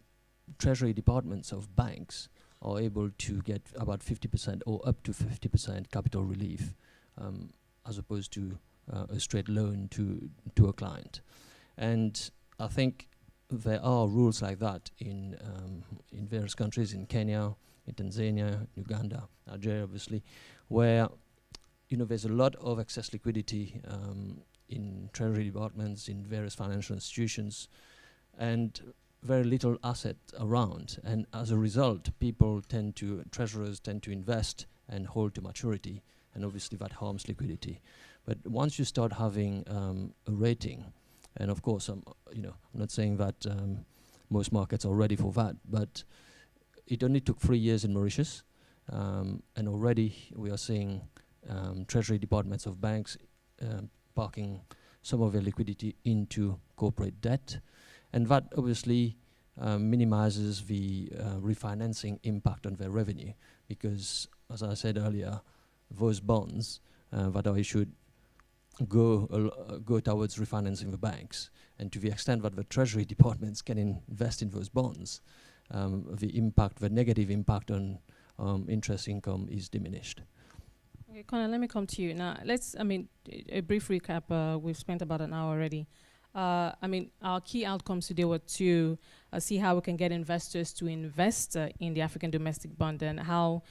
treasury departments of banks are able to get about 50% or up to 50% capital relief, as opposed to a straight loan to a client. And I think there are rules like that in various countries, in Kenya, in Tanzania, Uganda, Nigeria, obviously, where there's a lot of excess liquidity in treasury departments, in various financial institutions, and very little asset around. And as a result, treasurers tend to invest and hold to maturity, and obviously that harms liquidity. But once you start having a rating, and of course, I'm not saying that most markets are ready for that, but it only took 3 years in Mauritius, and already we are seeing treasury departments of banks parking some of their liquidity into corporate debt, and that obviously minimizes the refinancing impact on their revenue, because, as I said earlier, those bonds that are issued go towards refinancing the banks, and to the extent that the treasury departments can invest in those bonds, the negative impact on interest income is diminished. Okay, Conor, let me come to you now. A brief recap. We've spent about an hour already. Our key outcomes today were to see how we can get investors to invest in the African domestic bond, and how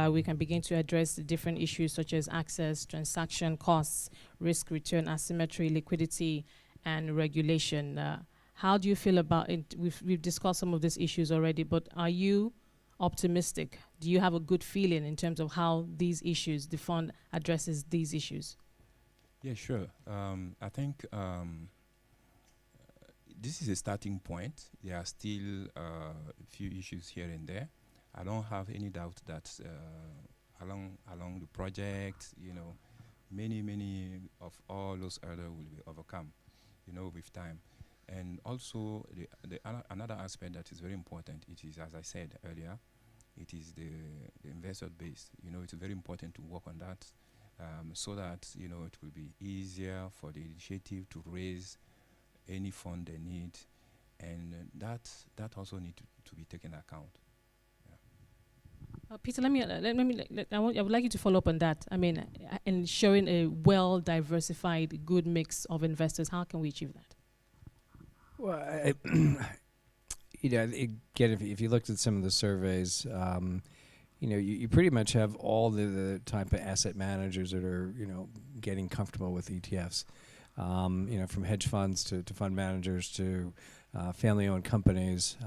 we can begin to address the different issues such as access, transaction costs, risk return, asymmetry, liquidity, and regulation. How do you feel about it? We've discussed some of these issues already, but are you optimistic? Do you have a good feeling in terms of how these issues, the fund addresses these issues? Yeah, sure. I think this is a starting point. There are still a few issues here and there. I don't have any doubt that along the project, many of all those hurdles will be overcome, with time. And also, another aspect that is very important, it is, as I said earlier, it is the investor base. It's very important to work on that, so that, it will be easier for the initiative to raise any fund they need, and that also need to be taken account. Peter, I would like you to follow up on that. Ensuring a well-diversified, good mix of investors, how can we achieve that? Well, again, if you looked at some of the surveys, you pretty much have all the type of asset managers that are, getting comfortable with ETFs. From hedge funds to fund managers to family-owned companies.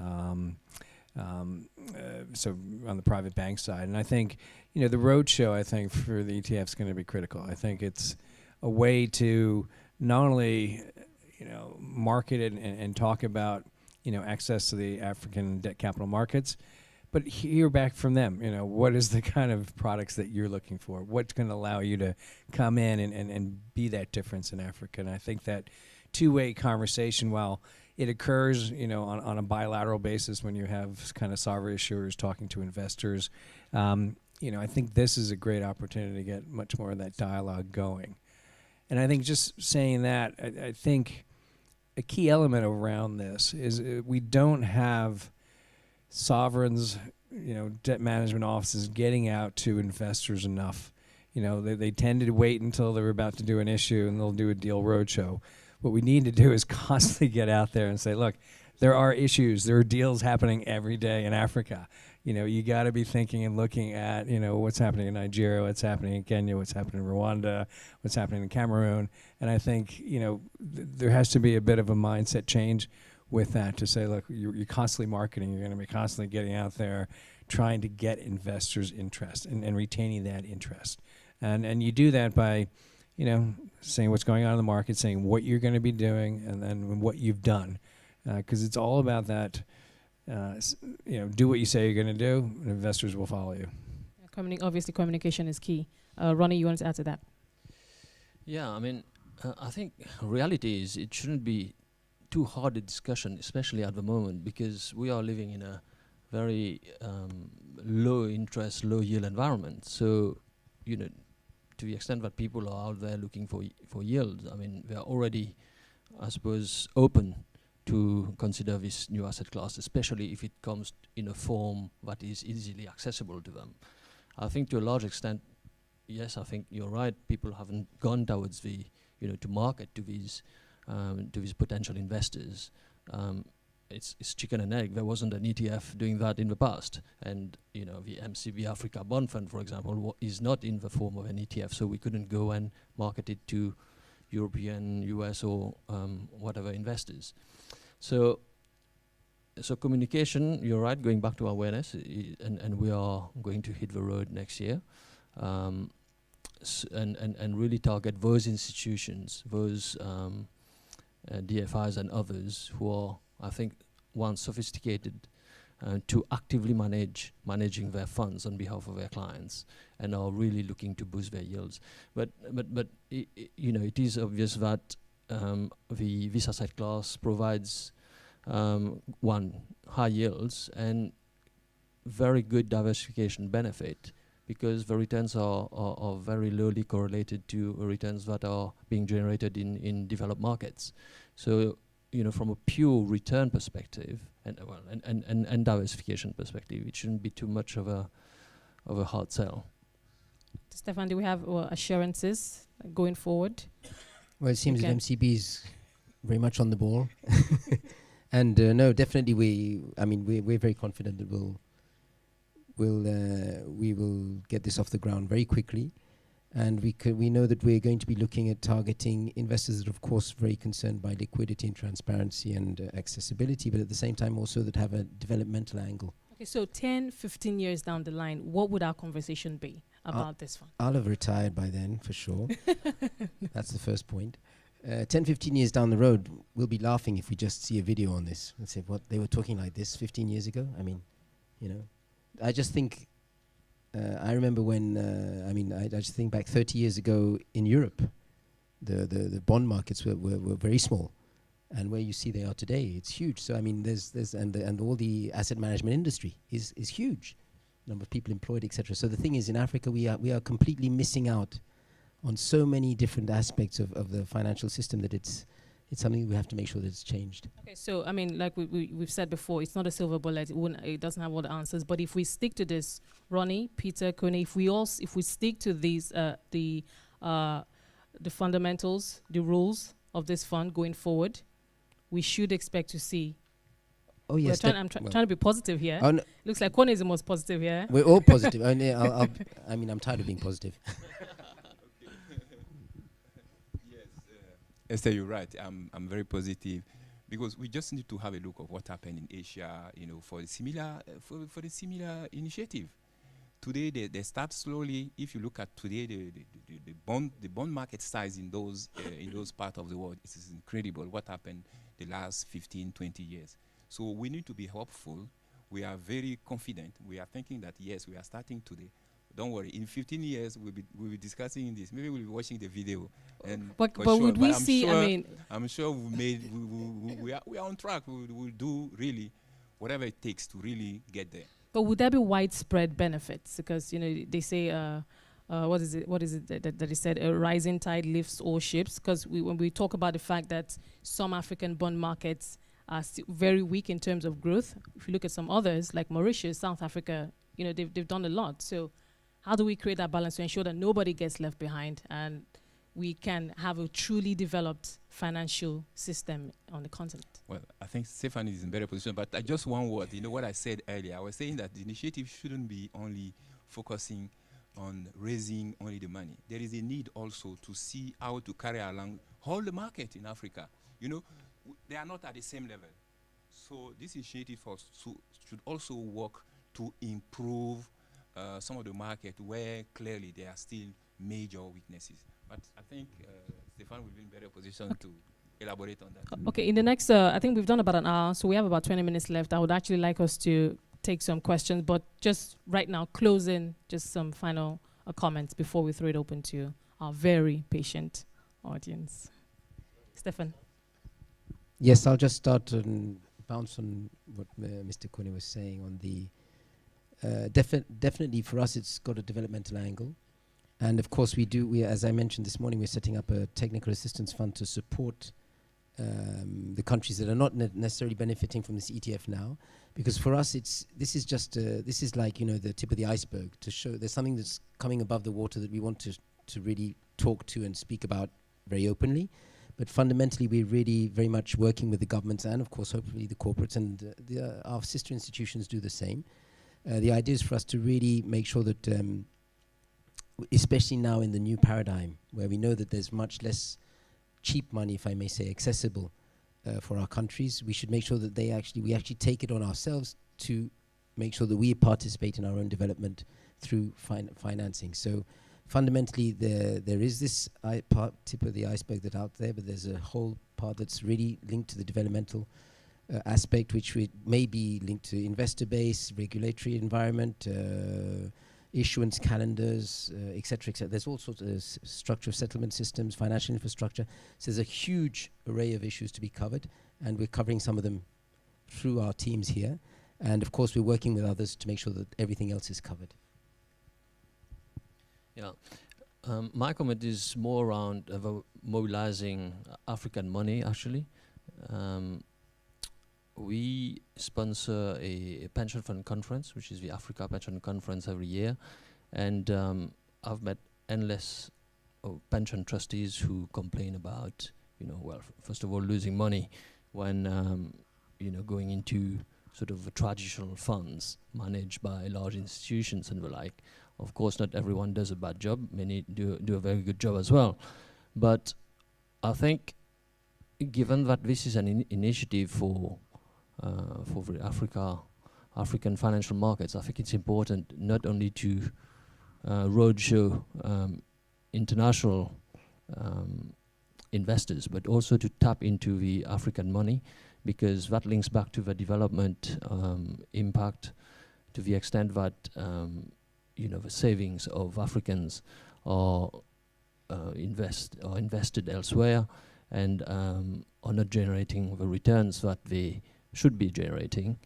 So on the private bank side, and I think the roadshow, I think, for the ETF is going to be critical. I think it's a way to not only market it and talk about access to the African debt capital markets, but hear back from them. What is the kind of products that you're looking for? What's going to allow you to come in and be that difference in Africa? And I think that two-way conversation, while it occurs, on a bilateral basis when you have kind of sovereign issuers talking to investors, I think this is a great opportunity to get much more of that dialogue going. And I think just saying that, I think a key element around this is we don't have sovereigns, debt management offices getting out to investors enough. They tend to wait until they're about to do an issue and they'll do a deal roadshow. What we need to do is constantly get out there and say, look, there are issues, there are deals happening every day in Africa. You got to be thinking and looking at, what's happening in Nigeria, what's happening in Kenya, what's happening in Rwanda, what's happening in Cameroon. And I think, there has to be a bit of a mindset change with that to say, look, you're constantly marketing, you're going to be constantly getting out there trying to get investors' interest and retaining that interest. And you do that by, saying what's going on in the market, saying what you're going to be doing, and then what you've done. Because it's all about that, do what you say you're going to do, and investors will follow you. Obviously, communication is key. Ronnie, you wanted to add to that? Yeah, I mean, I think reality is it shouldn't be too hard a discussion, especially at the moment, because we are living in a very low interest, low yield environment. So, you know, to the extent that people are out there looking for yields, I mean, they are already, I suppose, open to consider this new asset class, especially if it comes in a form that is easily accessible to them. I think to a large extent, yes, I think you're right. People haven't gone towards the, you know, to market to these potential investors. It's chicken and egg. There wasn't an ETF doing that in the past, and you know, the MCB Africa Bond Fund, for example, is not in the form of an ETF, so we couldn't go and market it to European, US, or whatever investors. So communication, you're right, going back to awareness, and we are going to hit the road next year, and really target those institutions, those DFIs and others who are, I think, one, sophisticated to actively managing their funds on behalf of their clients, and are really looking to boost their yields. But you know, it is obvious that this asset class provides one, high yields and very good diversification benefit, because the returns are very lowly correlated to returns that are being generated in developed markets. So, you know, from a pure return perspective and diversification perspective, it shouldn't be too much of a hard sell. Stefan, do we have assurances going forward? Well, it seems that MCB is very much on the ball. And no, definitely we're very confident that we will get this off the ground very quickly, and we know that we're going to be looking at targeting investors that are, of course, very concerned by liquidity and transparency and accessibility, but at the same time also that have a developmental angle. Okay, so 10, 15 years down the line, what would our conversation be about this fund? I'll have retired by then, for sure. That's the first point. 10, 15 years down the road, we'll be laughing if we just see a video on this and say, what, they were talking like this 15 years ago? I mean, you know, I just think, I remember when, I just think back 30 years ago in Europe, the bond markets were very small. And where you see they are today, it's huge. So, I mean, and all the asset management industry is huge. Number of people employed, etc. So the thing is, in Africa, we are completely missing out on so many different aspects of the financial system that it's something we have to make sure that it's changed. Okay, so I mean, like we've said before, it's not a silver bullet. It doesn't have all the answers. But if we stick to this, Ronnie, Peter, Kone, if we stick to these the fundamentals, the rules of this fund going forward, we should expect to see. Oh yes, I'm trying to be positive here. Oh, no. Looks like Kone is the most positive here. We're all positive. I'm tired of being positive. Esther, you're right. I'm very positive, because we just need to have a look of what happened in Asia, you know, for the similar initiative. Today they start slowly. If you look at today, the bond market size in those parts of the world, it is incredible what happened the last 15, 20 years. So we need to be hopeful. We are very confident. We are thinking that yes, we are starting today. Don't worry. In 15 years, we'll be discussing this. Maybe we'll be watching the video. And but would we see? Sure, I mean, I'm sure we are on track. We'll do really whatever it takes to really get there. But would there be widespread benefits? Because you know they say, what is it that they said? A rising tide lifts all ships. Because when we talk about the fact that some African bond markets are very weak in terms of growth, if you look at some others like Mauritius, South Africa, you know they've done a lot. So how do we create that balance to ensure that nobody gets left behind and we can have a truly developed financial system on the continent? Well, I think Stefan is in better position, but just one word. You know what I said earlier? I was saying that the initiative shouldn't be only focusing on raising only the money. There is a need also to see how to carry along all the market in Africa. You know, they are not at the same level. So this initiative should also work to improve some of the market where clearly there are still major weaknesses. But I think Stefan will be in better position to elaborate on that. Okay, in the next, I think we've done about an hour, so we have about 20 minutes left. I would actually like us to take some questions, but just right now, closing, just some final comments before we throw it open to our very patient audience. Stefan. Yes, I'll just start and bounce on what Mr. Kone was saying on the definitely for us it's got a developmental angle, and of course we as I mentioned this morning, we're setting up a technical assistance fund to support the countries that are not necessarily benefiting from this ETF now, because for us this is like, you know, the tip of the iceberg to show there's something that's coming above the water that we want to really talk to and speak about very openly. But fundamentally, we're really very much working with the governments and, of course, hopefully the corporates, and our sister institutions do the same. The idea is for us to really make sure that, especially now in the new paradigm, where we know that there's much less cheap money, if I may say, accessible for our countries, we should make sure that we actually take it on ourselves to make sure that we participate in our own development through financing. So fundamentally, there is this tip of the iceberg that's out there, but there's a whole part that's really linked to the developmental aspect, which may be linked to investor base, regulatory environment, issuance calendars, et cetera, et cetera. There's all sorts of structure of settlement systems, financial infrastructure. So there's a huge array of issues to be covered, and we're covering some of them through our teams here. And of course, we're working with others to make sure that everything else is covered. Yeah, my comment is more around mobilizing African money, actually. We sponsor a pension fund conference, which is the Africa Pension Conference every year. And I've met endless pension trustees who complain about, you know, well, first of all, losing money when, you know, going into sort of traditional funds managed by large institutions and the like. Of course, not everyone does a bad job. Many do a very good job as well. But I think, given that this is an initiative for the African financial markets, I think it's important not only to roadshow international investors, but also to tap into the African money, because that links back to the development impact, to the extent that you know, the savings of Africans are invested elsewhere and are not generating the returns that they should be generating.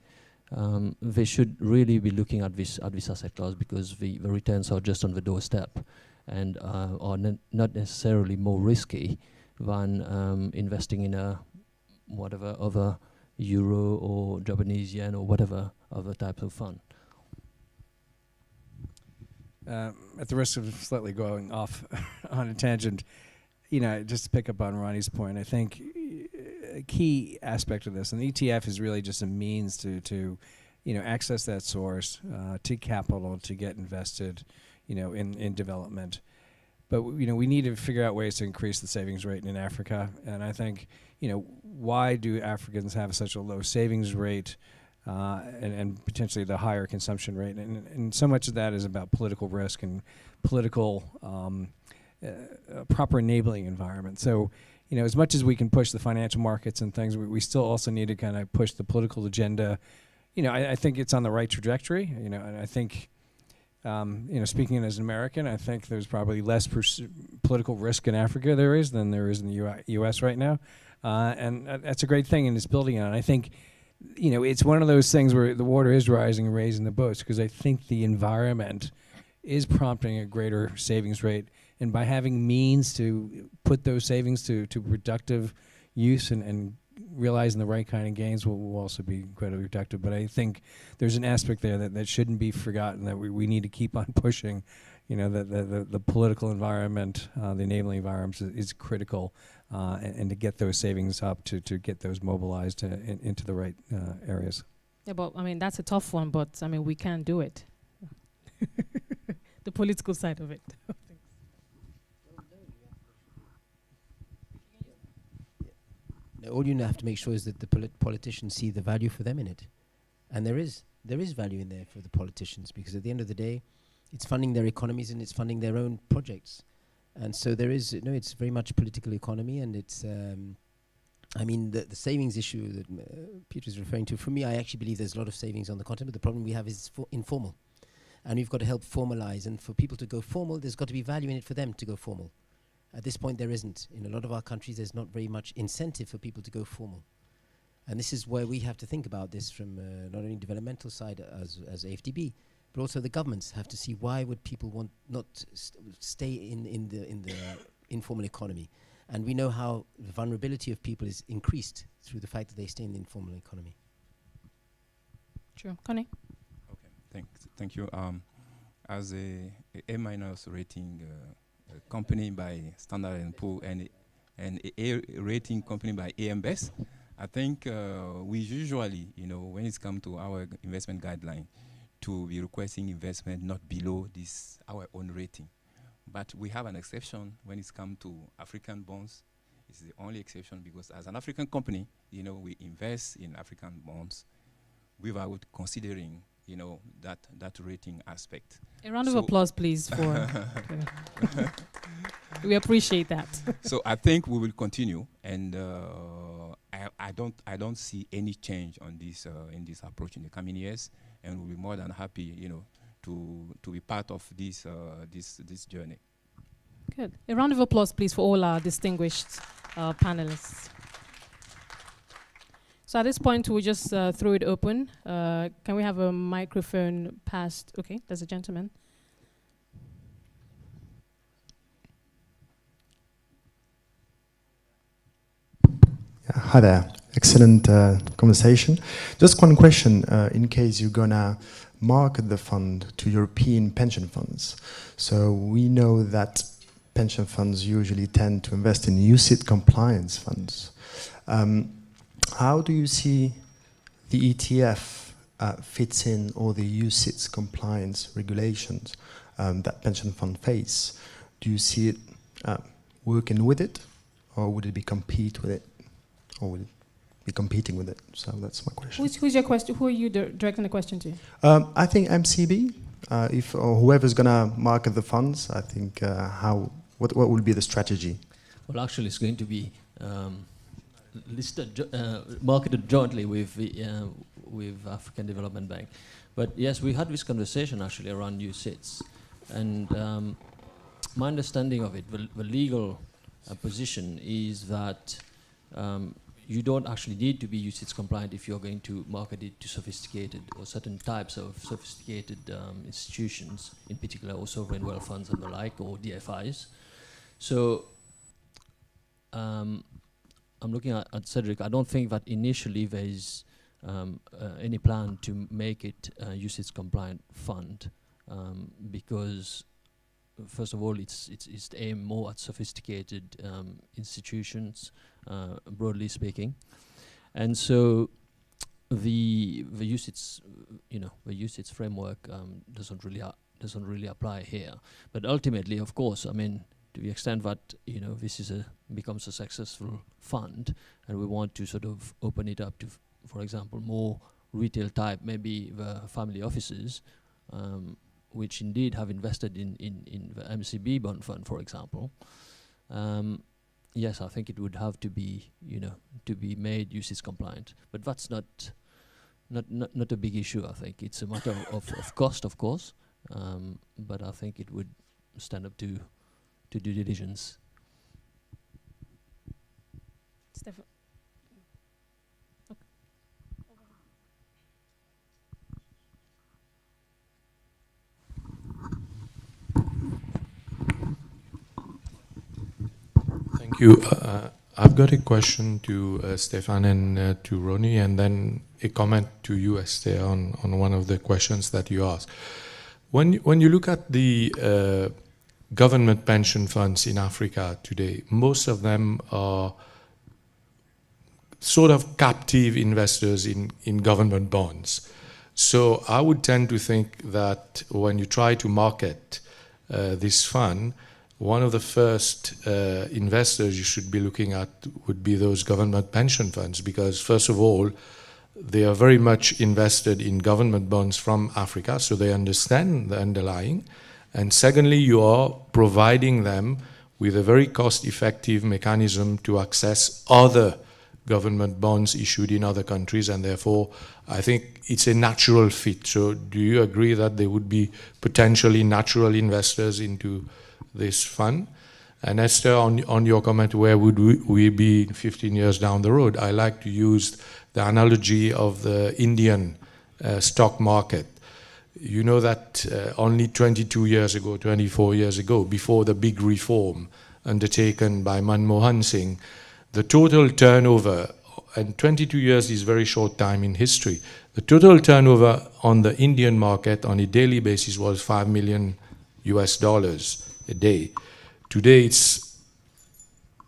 They should really be looking at this asset class, because the returns are just on the doorstep and are not necessarily more risky than investing in a whatever other Euro or Japanese yen or whatever other type of fund. At the risk of slightly going off on a tangent, you know, just to pick up on Ronnie's point, I think a key aspect of this, and the ETF is really just a means to you know, access that source, to capital, to get invested, you know, in development. But you know, we need to figure out ways to increase the savings rate in Africa. And I think, you know, why do Africans have such a low savings rate? And potentially the higher consumption rate, and so much of that is about political risk and political proper enabling environment. So, you know, as much as we can push the financial markets and things, we still also need to kind of push the political agenda. You know, I think it's on the right trajectory. You know, and I think, you know, speaking as an American, I think there's probably less political risk in Africa there is than there is in the U.S. right now, and that's a great thing, and it's building on. I think, you know, it's one of those things where the water is rising and raising the boats, because I think the environment is prompting a greater savings rate, and by having means to put those savings to productive use and realizing the right kind of gains will also be incredibly productive. But I think there's an aspect there that shouldn't be forgotten, that we need to keep on pushing. You know, the political environment, the enabling environment is critical, and to get those savings up, to get those mobilized into the right areas. Yeah, but I mean, that's a tough one, but I mean, we can do it. The political side of it. All you have to make sure is that the politicians see the value for them in it. And there is value in there for the politicians, because at the end of the day, it's funding their economies and it's funding their own projects. And so there is, you know, it's very much political economy, and it's I mean, the savings issue that Peter is referring to, for me, I actually believe there's a lot of savings on the continent, but the problem we have is informal. And we've got to help formalize. And for people to go formal, there's got to be value in it for them to go formal. At this point, there isn't. In a lot of our countries, there's not very much incentive for people to go formal. And this is where we have to think about this from not only developmental side as AFDB, but also the governments have to see why would people want not stay in the informal economy. And we know how the vulnerability of people is increased through the fact that they stay in the informal economy. True. Connie? Okay, thank you. As a A- rating company by Standard & Poor's and an A rating company by AM Best, I think we usually, when it's come to our investment guideline, to be requesting investment not below this our own rating. But we have an exception when it's come to African bonds. It's the only exception because as an African company, we invest in African bonds without considering, that rating aspect. A round of applause, please, for. We appreciate that. So I think we will continue, and I don't see any change on this in this approach in the coming years, and we'll be more than happy, to be part of this this journey. Good. A round of applause, please, for all our distinguished panelists. So at this point, we'll just throw it open. Can we have a microphone passed? Okay, there's a gentleman. Hi there. Excellent conversation. Just one question, in case you're gonna market the fund to European pension funds. So we know that pension funds usually tend to invest in UCITS compliance funds. How do you see the ETF fits in all the UCITS compliance regulations that pension fund face? Do you see it working with it, or would it be compete with it, or would it be competing with it? So that's my question. Who's your question? Who are you directing the question to? I think MCB, if or whoever's gonna market the funds, I think what will be the strategy? Well, actually, it's going to be marketed jointly with African Development Bank. But yes, we had this conversation actually around UCITS, and my understanding of it, the legal position is that you don't actually need to be UCITS compliant if you're going to market it to sophisticated or certain types of sophisticated institutions, in particular, or sovereign wealth funds and the like, or DFIs. So I'm looking at Cedric. I don't think that initially there is any plan to make it a UCITS compliant fund, because first of all, it's aimed more at sophisticated institutions, broadly speaking, and so the UCITS, the UCITS framework doesn't really apply here. But ultimately, of course, I mean, to the extent that this becomes a successful fund, and we want to sort of open it up to, for example, more retail type, maybe the family offices, which indeed have invested in the MCB bond fund, for example. Yes, I think it would have to be, to be made UCITS compliant. But that's not a big issue. I think it's a matter of cost, of course, but I think it would stand up to due diligence. Stefan. Thank you. I've got a question to Stefan and to Ronnie, and then a comment to you, Esther, on one of the questions that you asked. When you look at the government pension funds in Africa today, most of them are sort of captive investors in government bonds. So I would tend to think that when you try to market this fund, one of the first investors you should be looking at would be those government pension funds, because first of all, they are very much invested in government bonds from Africa, so they understand the underlying. And secondly, you are providing them with a very cost-effective mechanism to access other government bonds issued in other countries, and therefore I think it's a natural fit. So do you agree that there would be potentially natural investors into this fund? And Esther, on your comment, where would we be 15 years down the road? I like to use the analogy of the Indian stock market. You know that only 22 years ago, 24 years ago, before the big reform undertaken by Manmohan Singh, the total turnover, and 22 years is very short time in history, the total turnover on the Indian market on a daily basis was $5 million a day. Today it's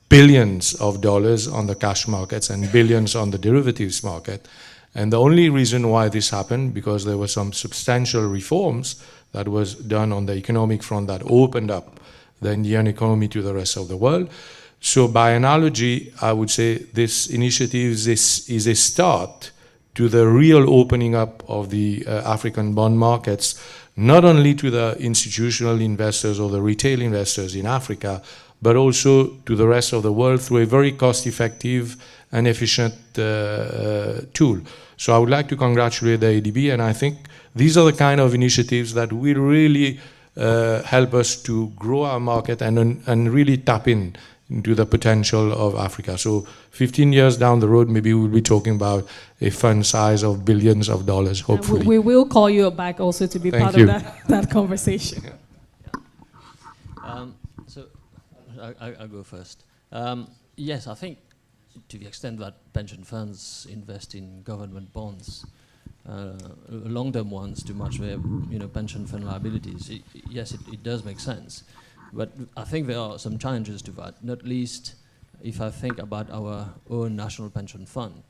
billions of dollars on the cash markets and billions on the derivatives market. And the only reason why this happened, because there were some substantial reforms that was done on the economic front that opened up the Indian economy to the rest of the world. So by analogy, I would say this initiative is a start to the real opening up of the African bond markets, not only to the institutional investors or the retail investors in Africa, but also to the rest of the world through a very cost-effective and efficient tool. So I would like to congratulate the ADB, and I think these are the kind of initiatives that will really help us to grow our market and really tap into the potential of Africa. So 15 years down the road, maybe we'll be talking about a fund size of billions of dollars, hopefully. We will call you back also to be part of that conversation. Yeah. So I'll go first. Yes, I think to the extent that pension funds invest in government bonds, long-term ones to match their pension fund liabilities, yes, it does make sense. But I think there are some challenges to that, not least if I think about our own national pension fund.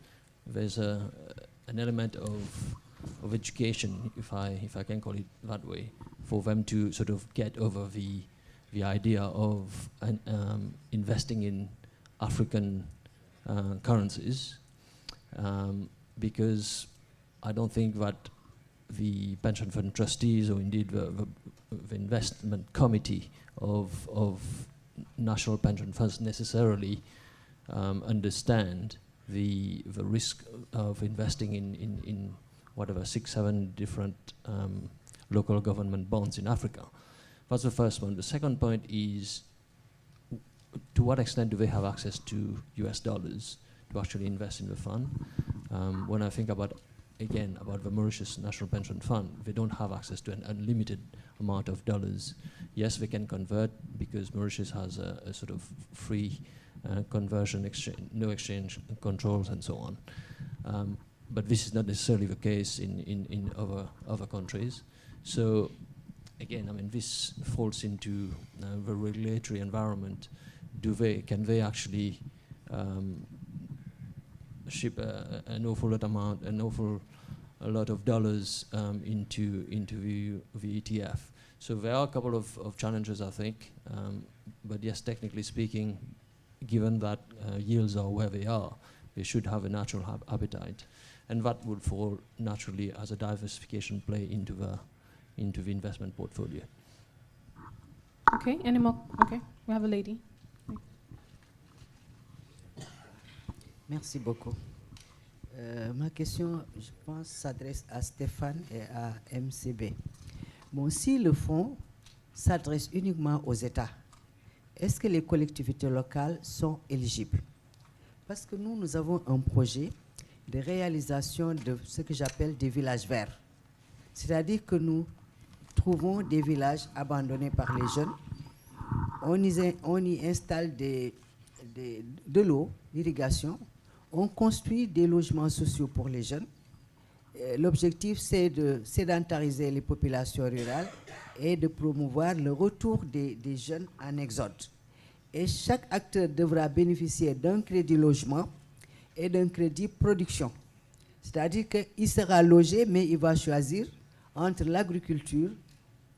There's an element of education, if I can call it that way, for them to sort of get over the idea of investing in African currencies, because I don't think that the pension fund trustees or indeed the investment committee of national pension funds necessarily understand the risk of investing in whatever 6-7 different local government bonds in Africa. That's the first one. The second point is, to what extent do they have access to US dollars to actually invest in the fund? When I think about the Mauritius National Pension Fund, they don't have access to an unlimited amount of dollars. Yes, they can convert because Mauritius has a sort of free conversion, no exchange controls and so on. But this is not necessarily the case in other countries. So again, I mean, this falls into the regulatory environment. Can they actually ship an awful lot of dollars into the ETF? So there are a couple of challenges, I think. But yes, technically speaking, given that yields are where they are, they should have a natural appetite, and that would fall naturally as a diversification play into the investment portfolio. Okay, any more? Okay, we have a lady. Merci beaucoup. Ma question, je pense, s'adresse à Stéphane et à MCB. Bon, si le fonds s'adresse uniquement aux États, est-ce que les collectivités locales sont éligibles? Parce que nous avons un projet de réalisation de ce que j'appelle des villages verts. C'est-à-dire que nous trouvons des villages abandonnés par les jeunes. On y installe de l'eau, l'irrigation. On construit des logements sociaux pour les jeunes. L'objectif, c'est de sédentariser les populations rurales et de promouvoir le retour des jeunes en exode. Et chaque acteur devra bénéficier d'un crédit logement et d'un crédit production. C'est-à-dire qu'il sera logé, mais il va choisir entre l'agriculture,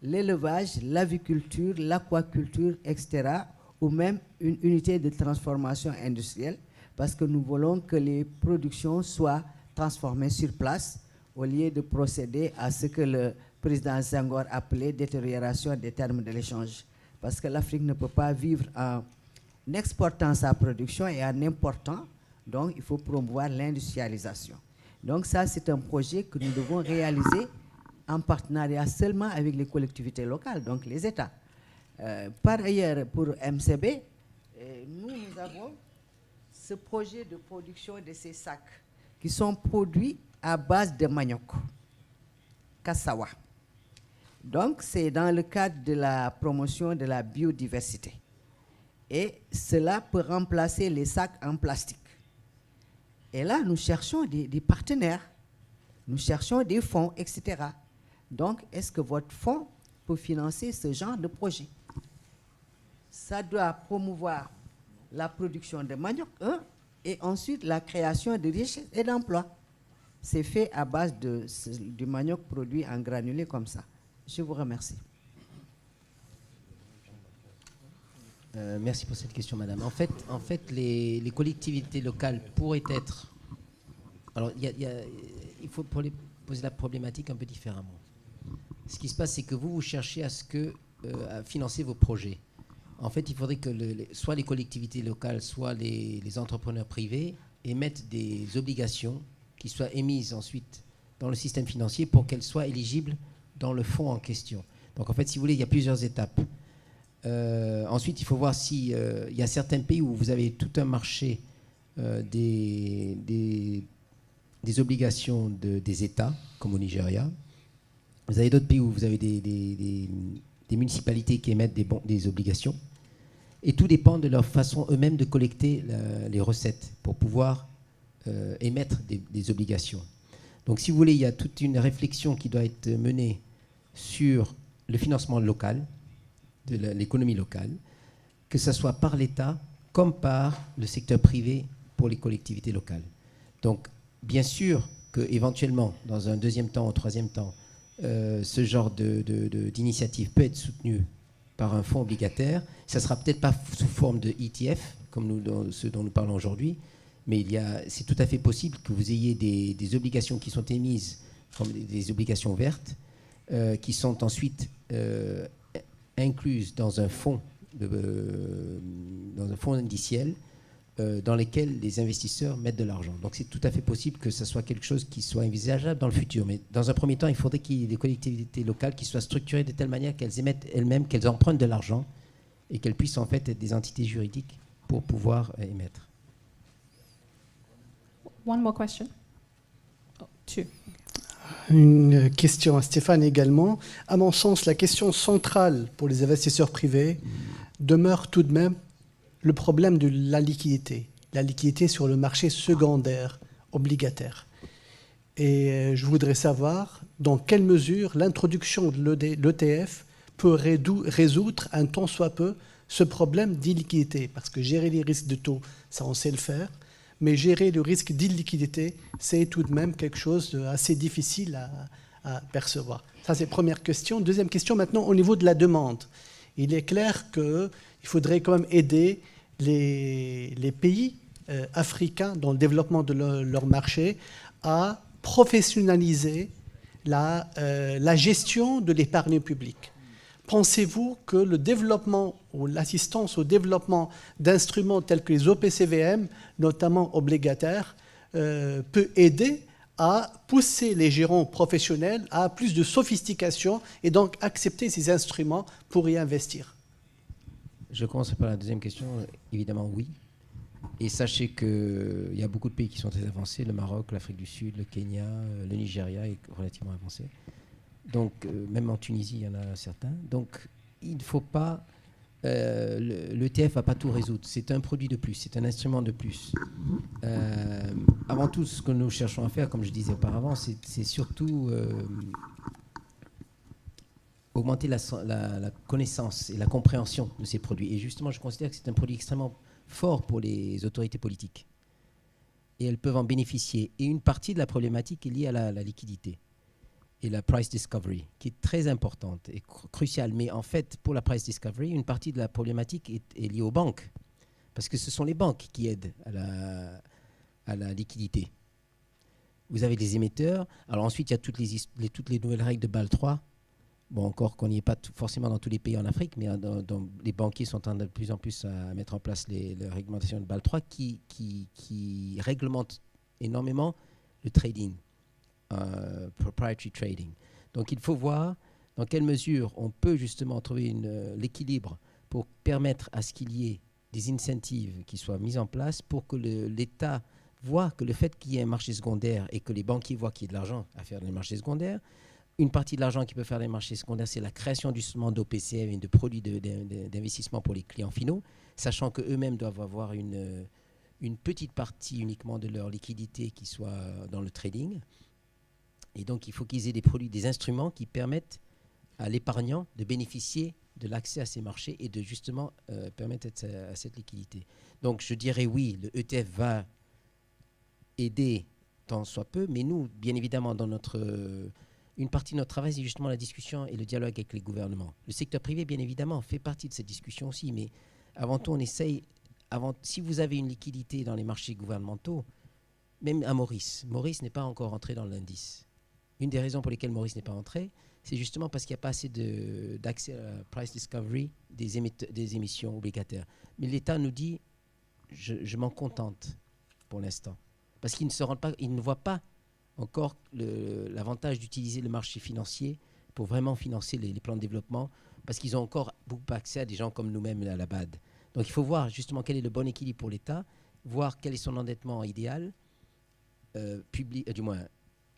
l'élevage, l'aviculture, l'aquaculture, etc., ou même une unité de transformation industrielle, parce que nous voulons que les productions soient transformées sur place au lieu de procéder à ce que le président Senghor appelait détérioration des termes de l'échange. Parce que l'Afrique ne peut pas vivre en exportant sa production et en important Donc, il faut promouvoir l'industrialisation. Donc, ça, c'est un projet que nous devons réaliser en partenariat seulement avec les collectivités locales, donc les États. Par ailleurs, pour MCB, nous avons ce projet de production de ces sacs qui sont produits à base de manioc, cassava. Donc, c'est dans le cadre de la promotion de la biodiversité. Et cela peut remplacer les sacs en plastique. Et là, nous cherchons des partenaires, nous cherchons des fonds, etc. Donc, est-ce que votre fonds peut financer ce genre de projet? Ça doit promouvoir la production de manioc, et ensuite la création de richesses et d'emplois. C'est fait à base du manioc produit en granulés comme ça. Je vous remercie. Merci pour cette question, madame. En fait, les collectivités locales pourraient être... Alors, il faut poser la problématique un peu différemment. Ce qui se passe, c'est que vous cherchez à financer vos projets. En fait, il faudrait que soit les collectivités locales, soit les entrepreneurs privés émettent des obligations qui soient émises ensuite dans le système financier pour qu'elles soient éligibles dans le fonds en question. Donc, en fait, si vous voulez, il y a plusieurs étapes. Ensuite, il faut voir s'il y a certains pays où vous avez tout un marché des obligations des États, comme au Nigeria. Vous avez d'autres pays où vous avez des municipalités qui émettent des obligations. Et tout dépend de leur façon eux-mêmes de collecter les recettes pour pouvoir émettre des obligations. Donc, si vous voulez, il y a toute une réflexion qui doit être menée sur le financement local, de l'économie locale, que ce soit par l'État comme par le secteur privé pour les collectivités locales. Donc, bien sûr qu'éventuellement, dans un deuxième temps ou troisième temps, ce genre d'initiative peut être soutenu par un fonds obligataire. Ça ne sera peut-être pas sous forme de ETF, comme ce dont nous parlons aujourd'hui, mais c'est tout à fait possible que vous ayez des obligations qui sont émises comme des obligations vertes, qui sont ensuite incluses dans un fonds indiciel dans lequel les investisseurs mettent de l'argent. Donc c'est tout à fait possible que ce soit quelque chose qui soit envisageable dans le futur. Mais dans un premier temps, il faudrait qu'il y ait des collectivités locales qui soient structurées de telle manière qu'elles émettent elles-mêmes, qu'elles empruntent de l'argent et qu'elles puissent en fait être des entités juridiques pour pouvoir émettre. One more question. Oh, two. Une question à Stéphane également. À mon sens, la question centrale pour les investisseurs privés demeure tout de même le problème de la liquidité sur le marché secondaire obligataire. Et je voudrais savoir dans quelle mesure l'introduction de l'ETF peut résoudre un tant soit peu ce problème d'illiquidité. Parce que gérer les risques de taux, ça on sait le faire, mais gérer le risque d'illiquidité, c'est tout de même quelque chose d'assez difficile à percevoir. Ça, c'est la première question. Deuxième question, maintenant, au niveau de la demande. Il est clair qu'il faudrait quand même aider les pays africains dans le développement de leur marché à professionnaliser la gestion de l'épargne publique. Pensez-vous que le développement ou l'assistance au développement d'instruments tels que les OPCVM, notamment obligataires, peut aider à pousser les gérants professionnels à plus de sophistication et donc accepter ces instruments pour y investir? Je commence par la deuxième question. Évidemment, oui. Et sachez qu'il y a beaucoup de pays qui sont très avancés. Le Maroc, l'Afrique du Sud, le Kenya, le Nigeria est relativement avancé. Donc, même en Tunisie, il y en a certains. Donc, il ne faut pas... l'ETF ne va pas tout résoudre. C'est un produit de plus, c'est un instrument de plus. Avant tout, ce que nous cherchons à faire, comme je disais auparavant, c'est surtout augmenter la connaissance et la compréhension de ces produits. Et justement, je considère que c'est un produit extrêmement fort pour les autorités politiques. Et elles peuvent en bénéficier. Et une partie de la problématique est liée à la liquidité et la price discovery, qui est très importante et cruciale. Mais en fait, pour la price discovery, une partie de la problématique est liée aux banques, parce que ce sont les banques qui aident à la liquidité. Vous avez des émetteurs. Alors ensuite, il y a toutes les nouvelles règles de Bâle III Bon, encore qu'on n'y est pas forcément dans tous les pays en Afrique, mais les banquiers sont en train de plus en plus à mettre en place la réglementation de Bâle 3 qui réglemente énormément le trading, proprietary trading. Donc il faut voir dans quelle mesure on peut justement trouver l'équilibre pour permettre à ce qu'il y ait des incentives qui soient mises en place pour que l'État voit que le fait qu'il y ait un marché secondaire et que les banquiers voient qu'il y a de l'argent à faire dans les marchés secondaires, une partie de l'argent qui peut faire les marchés secondaires, c'est la création justement d'OPCM et de produits d'investissement pour les clients finaux, sachant qu'eux-mêmes doivent avoir une petite partie uniquement de leur liquidité qui soit dans le trading. Et donc, il faut qu'ils aient des produits, des instruments qui permettent à l'épargnant de bénéficier de l'accès à ces marchés et de justement permettre à cette liquidité. Donc, je dirais oui, le ETF va aider tant soit peu, mais nous, bien évidemment, dans une partie de notre travail, c'est justement la discussion et le dialogue avec les gouvernements. Le secteur privé, bien évidemment, fait partie de cette discussion aussi, mais avant tout, on essaye, si vous avez une liquidité dans les marchés gouvernementaux, même à Maurice n'est pas encore entré dans l'indice. Une des raisons pour lesquelles Maurice n'est pas entré, c'est justement parce qu'il n'y a pas assez d'accès à la price discovery des émissions obligataires. Mais l'État nous dit, je m'en contente pour l'instant. Parce qu'il ne voit pas encore l'avantage d'utiliser le marché financier pour vraiment financer les plans de développement, parce qu'ils ont encore beaucoup accès à des gens comme nous-mêmes à la BAD. Donc il faut voir justement quel est le bon équilibre pour l'État, voir quel est son endettement idéal, du moins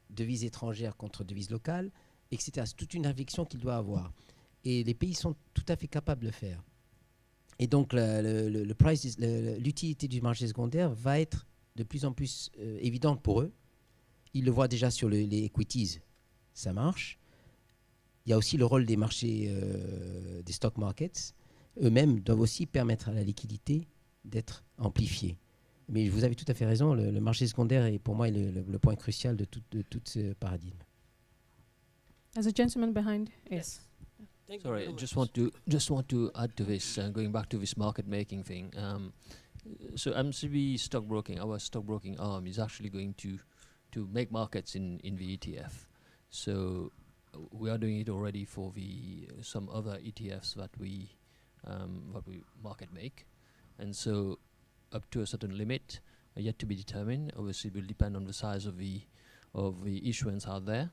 devises étrangères contre devises locales, etc. C'est toute une réflexion qu'il doit avoir. Et les pays sont tout à fait capables de le faire. Et donc l'utilité du marché secondaire va être de plus en plus évidente pour eux. Ils le voient déjà sur les equities, ça marche. Il y a aussi le rôle des marchés, des stock markets. Eux-mêmes doivent aussi permettre à la liquidité d'être amplifiée. Mais vous avez tout à fait raison, le marché secondaire est pour moi le point crucial de tout ce paradigme. As a gentleman behind, yes. Sorry, I just want to add to this, going back to this market making thing. So MCB stockbroking, our stockbroking arm, is actually going to make markets in the ETF. So we are doing it already for some other ETFs that we market make, and so up to a certain limit, yet to be determined. Obviously, will depend on the size of the issuance out there.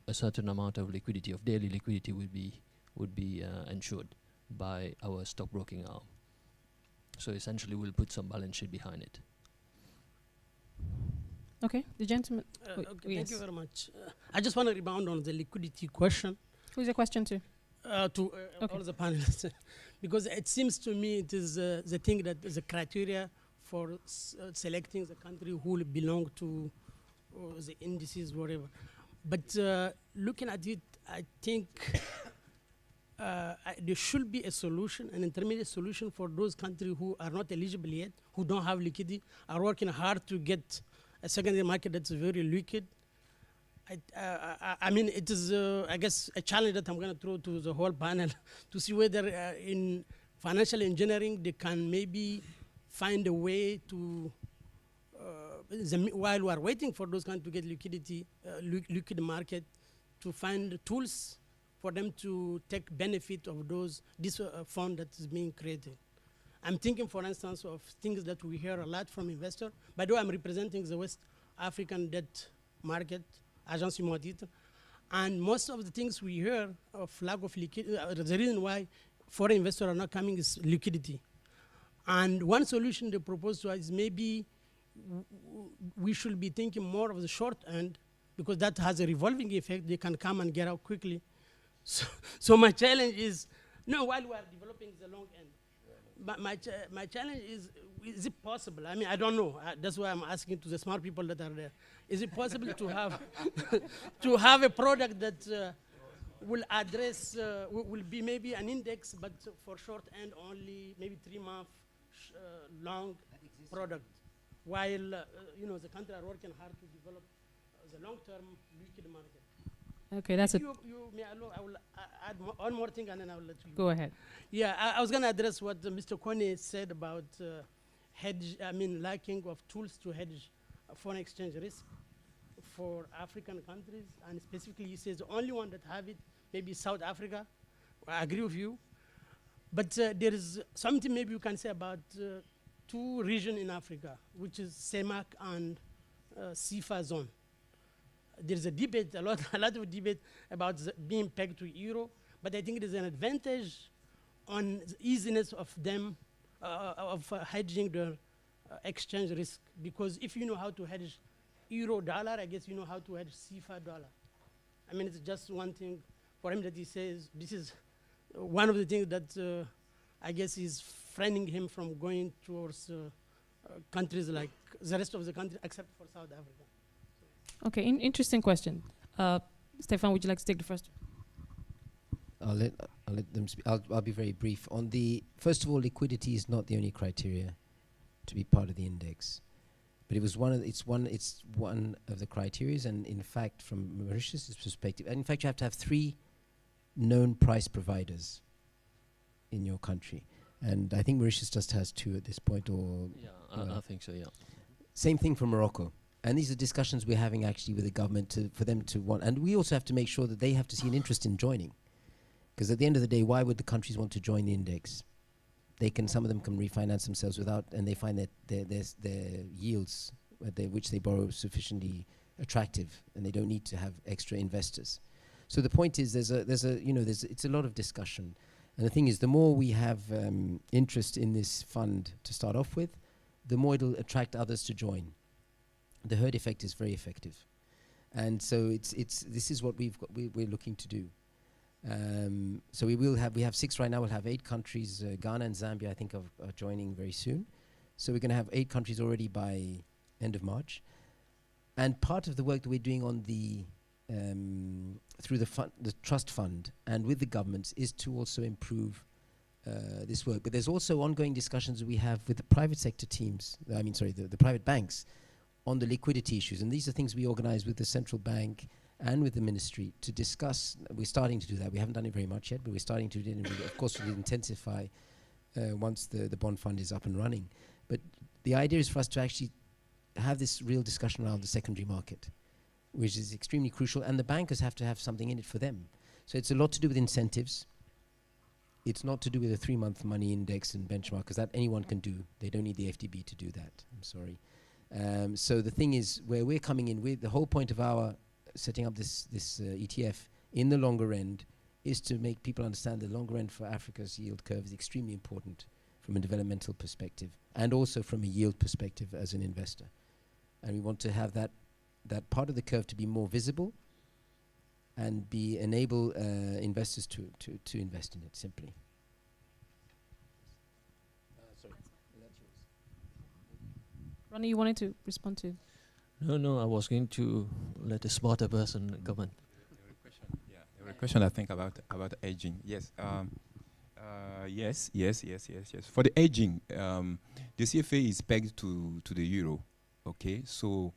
A certain amount of liquidity, of daily liquidity, would be ensured by our stockbroking arm. So essentially, we'll put some balance sheet behind it. Okay, the gentleman. Okay, thank you very much. I just want to rebound on the liquidity question. Who's the question to? To all the panelists, because it seems to me it is the thing that is a criteria for selecting the country who will belong to the indices, whatever. But looking at it, I think there should be a solution, an intermediate solution for those countries who are not eligible yet, who don't have liquidity, are working hard to get a secondary market that's very liquid. I mean, it is, I guess, a challenge that I'm going to throw to the whole panel to see whether in financial engineering they can maybe find a way to, while we are waiting for those countries to get liquidity, liquid market, to find tools for them to take benefit of this fund that is being created. I'm thinking, for instance, of things that we hear a lot from investors. By the way, I'm representing the West African debt market, Agence Human Titre, and most of the things we hear of lack of liquidity, the reason why foreign investors are not coming is liquidity. And one solution they propose to us is maybe we should be thinking more of the short end, because that has a revolving effect. They can come and get out quickly. So my challenge is, no, while we are developing the long end, but my challenge is it possible? I mean, I don't know. That's why I'm asking to the smart people that are there. Is it possible to have to have a product that will address, will be maybe an index, but for short end only, maybe 3-month long product, while the country are working hard to develop the long-term liquid market. Okay, that's if you may allow, I will add one more thing, and then I will let you go ahead. Yeah, I was going to address what Mr. Kone said about lacking of tools to hedge foreign exchange risk for African countries, and specifically he says the only one that have it maybe South Africa. I agree with you. But there is something maybe you can say about two regions in Africa, which is CEMAC and CFA zone. There's a debate, a lot of debate about being pegged to euro, but I think there's an advantage on the easiness of them, hedging the exchange risk. Because if you know how to hedge euro-dollar, I guess you know how to hedge CFA dollar. I mean, it's just one thing for him that he says, this is one of the things that I guess is framing him from going towards countries like the rest of the country, except for South Africa. Okay, interesting question. Stefan, would you like to take the first? I'll let them speak. I'll be very brief. On the first of all, liquidity is not the only criteria to be part of the index, but it's one of the criteria. And in fact, from Mauritius' perspective, and in fact, you have to have 3 known price providers in your country, and I think Mauritius just has 2 at this point. Or I think so. Yeah. Same thing for Morocco. And these are discussions we're having actually with the government for them to want. And we also have to make sure that they have to see an interest in joining. Because at the end of the day, why would the countries want to join the index? Some of them can refinance themselves without, and they find that their yields, which they borrow, sufficiently attractive, and they don't need to have extra investors. So the point is, it's a lot of discussion. And the thing is, the more we have interest in this fund to start off with, the more it'll attract others to join. The herd effect is very effective, and so this is what we're looking to do. So we have 6 right now. We'll have 8 countries. Ghana and Zambia, I think, are joining very soon. So we're going to have 8 countries already by end of March. And part of the work that we're doing on the through the trust fund and with the governments is to also improve this work. But there's also ongoing discussions we have with the private sector teams. The private banks, on the liquidity issues. And these are things we organize with the central bank and with the ministry to discuss. We're starting to do that. We haven't done it very much yet, but we're starting to do it. And of course, we'll intensify once the bond fund is up and running. But the idea is for us to actually have this real discussion around the secondary market, which is extremely crucial. And the bankers have to have something in it for them. So it's a lot to do with incentives. It's not to do with a 3-month money index and benchmark, because that anyone can do. They don't need the FDB to do that. I'm sorry. So the thing is, where we're coming in with the whole point of our setting up this ETF in the longer end is to make people understand the longer end for Africa's yield curve is extremely important from a developmental perspective and also from a yield perspective as an investor. And we want to have that part of the curve to be more visible and enable investors to invest in it simply. Ronnie, you wanted to respond to? No, I was going to let a smarter person comment. There were a question I think about aging. Yes. Yes. For the aging, the CFA is pegged to the euro. Okay, so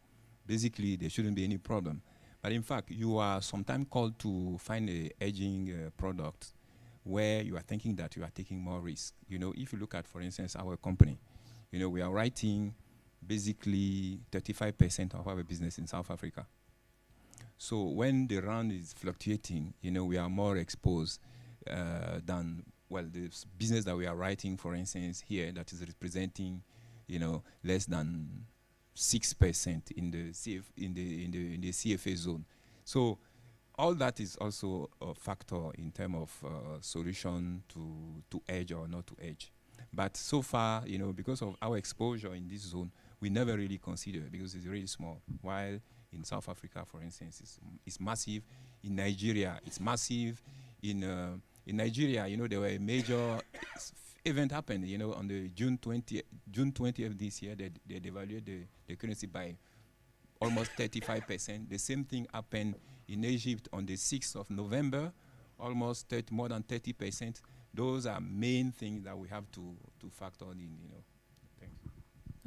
basically there shouldn't be any problem. But in fact, you are sometimes called to find a aging product where you are thinking that you are taking more risk. If you look at, for instance, our company, we are writing basically 35% of our business in South Africa. So when the rand is fluctuating, we are more exposed than, the business that we are writing, for instance, here that is representing, less than 6% in the CFA zone. So all that is also a factor in terms of solution to hedge or not to hedge. But so far, because of our exposure in this zone, we never really consider because it's really small. While in South Africa, for instance, it's massive. In Nigeria, it's massive. In Nigeria, there were a major event happened, on the June 20th this year. They devalued the currency by almost 35%. The same thing happened in Egypt on the 6th of November, almost more than 30%. Those are main things that we have to factor in, Thanks.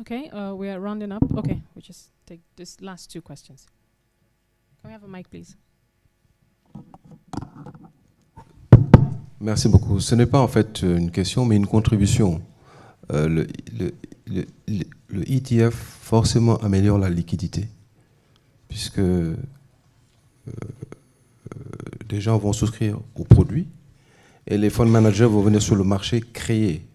Okay, we are rounding up. Okay, we just take this last 2 questions. Can we have a mic, please? Merci beaucoup. Ce n'est pas en fait une question, mais une contribution. Le ETF forcément améliore la liquidité, puisque des gens vont souscrire au produit et les fund managers vont venir sur le marché créer,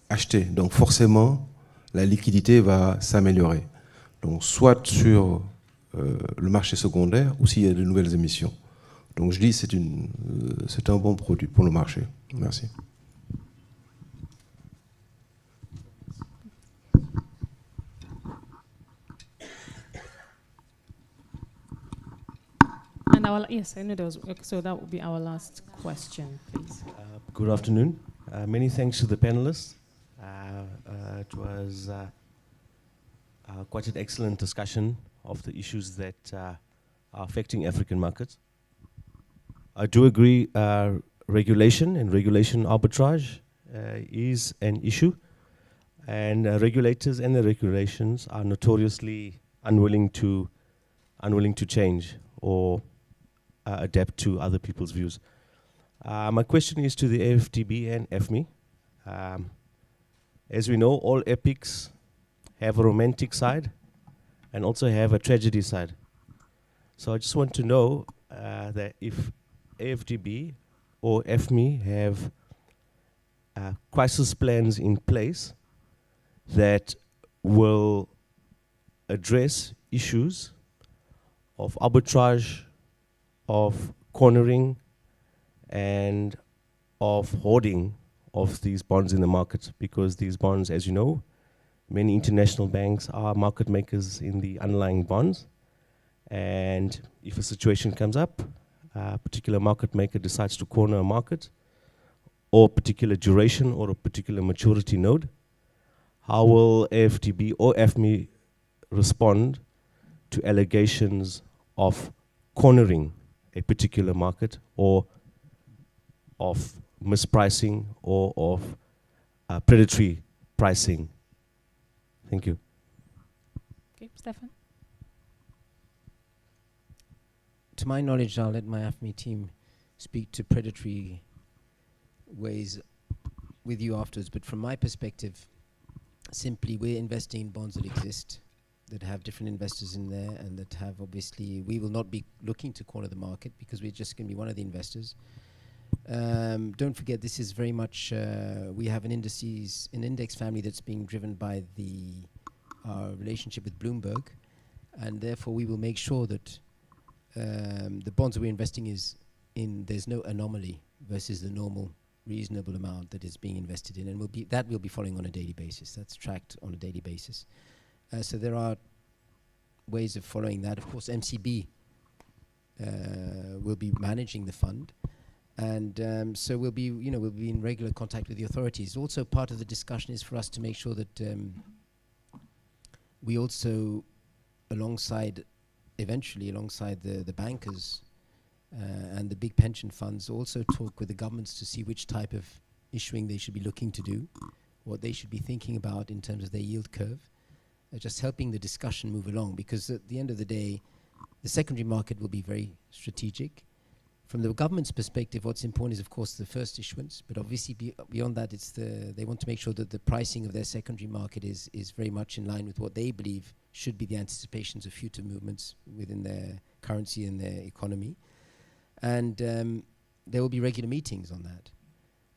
acheter. Donc forcément, la liquidité va s'améliorer. Donc soit sur le marché secondaire ou s'il y a de nouvelles émissions. Donc je dis c'est un bon produit pour le marché. Merci. And yes, I know there was, so that would be our last question, please. Good afternoon. Many thanks to the panelists. It was quite an excellent discussion of the issues that are affecting African markets. I do agree regulation and regulation arbitrage is an issue, and regulators and the regulations are notoriously unwilling to change or adapt to other people's views. My question is to the AFTB and AFMI. As we know, all epics have a romantic side and also have a tragedy side. So I just want to know that if AFTB or AFMI have crisis plans in place that will address issues of arbitrage, of cornering, and of hoarding of these bonds in the market, because these bonds, as you know, many international banks are market makers in the underlying bonds, and if a situation comes up, a particular market maker decides to corner a market or a particular duration or a particular maturity node, how will AFTB or AFMI respond to allegations of cornering a particular market or of mispricing or of predatory pricing? Thank you. Okay, Stefan? To my knowledge, I'll let my AFMI team speak to predatory ways with you afterwards, but from my perspective, simply we're investing in bonds that exist, that have different investors in there, and that have obviously, we will not be looking to corner the market because we're just going to be one of the investors. Don't forget, this is very much, we have an index family that's being driven by our relationship with Bloomberg, and therefore we will make sure that the bonds that we're investing there's no anomaly versus the normal reasonable amount that is being invested in, and we'll be following on a daily basis. That's tracked on a daily basis. So there are ways of following that. Of course, MCB will be managing the fund, and so we'll be in regular contact with the authorities. Also, part of the discussion is for us to make sure that we also, eventually alongside the bankers and the big pension funds, also talk with the governments to see which type of issuing they should be looking to do, what they should be thinking about in terms of their yield curve. Just helping the discussion move along, because at the end of the day, the secondary market will be very strategic. From the government's perspective, what's important is, of course, the first issuance, but obviously beyond that, they want to make sure that the pricing of their secondary market is very much in line with what they believe should be the anticipations of future movements within their currency and their economy. And there will be regular meetings on that.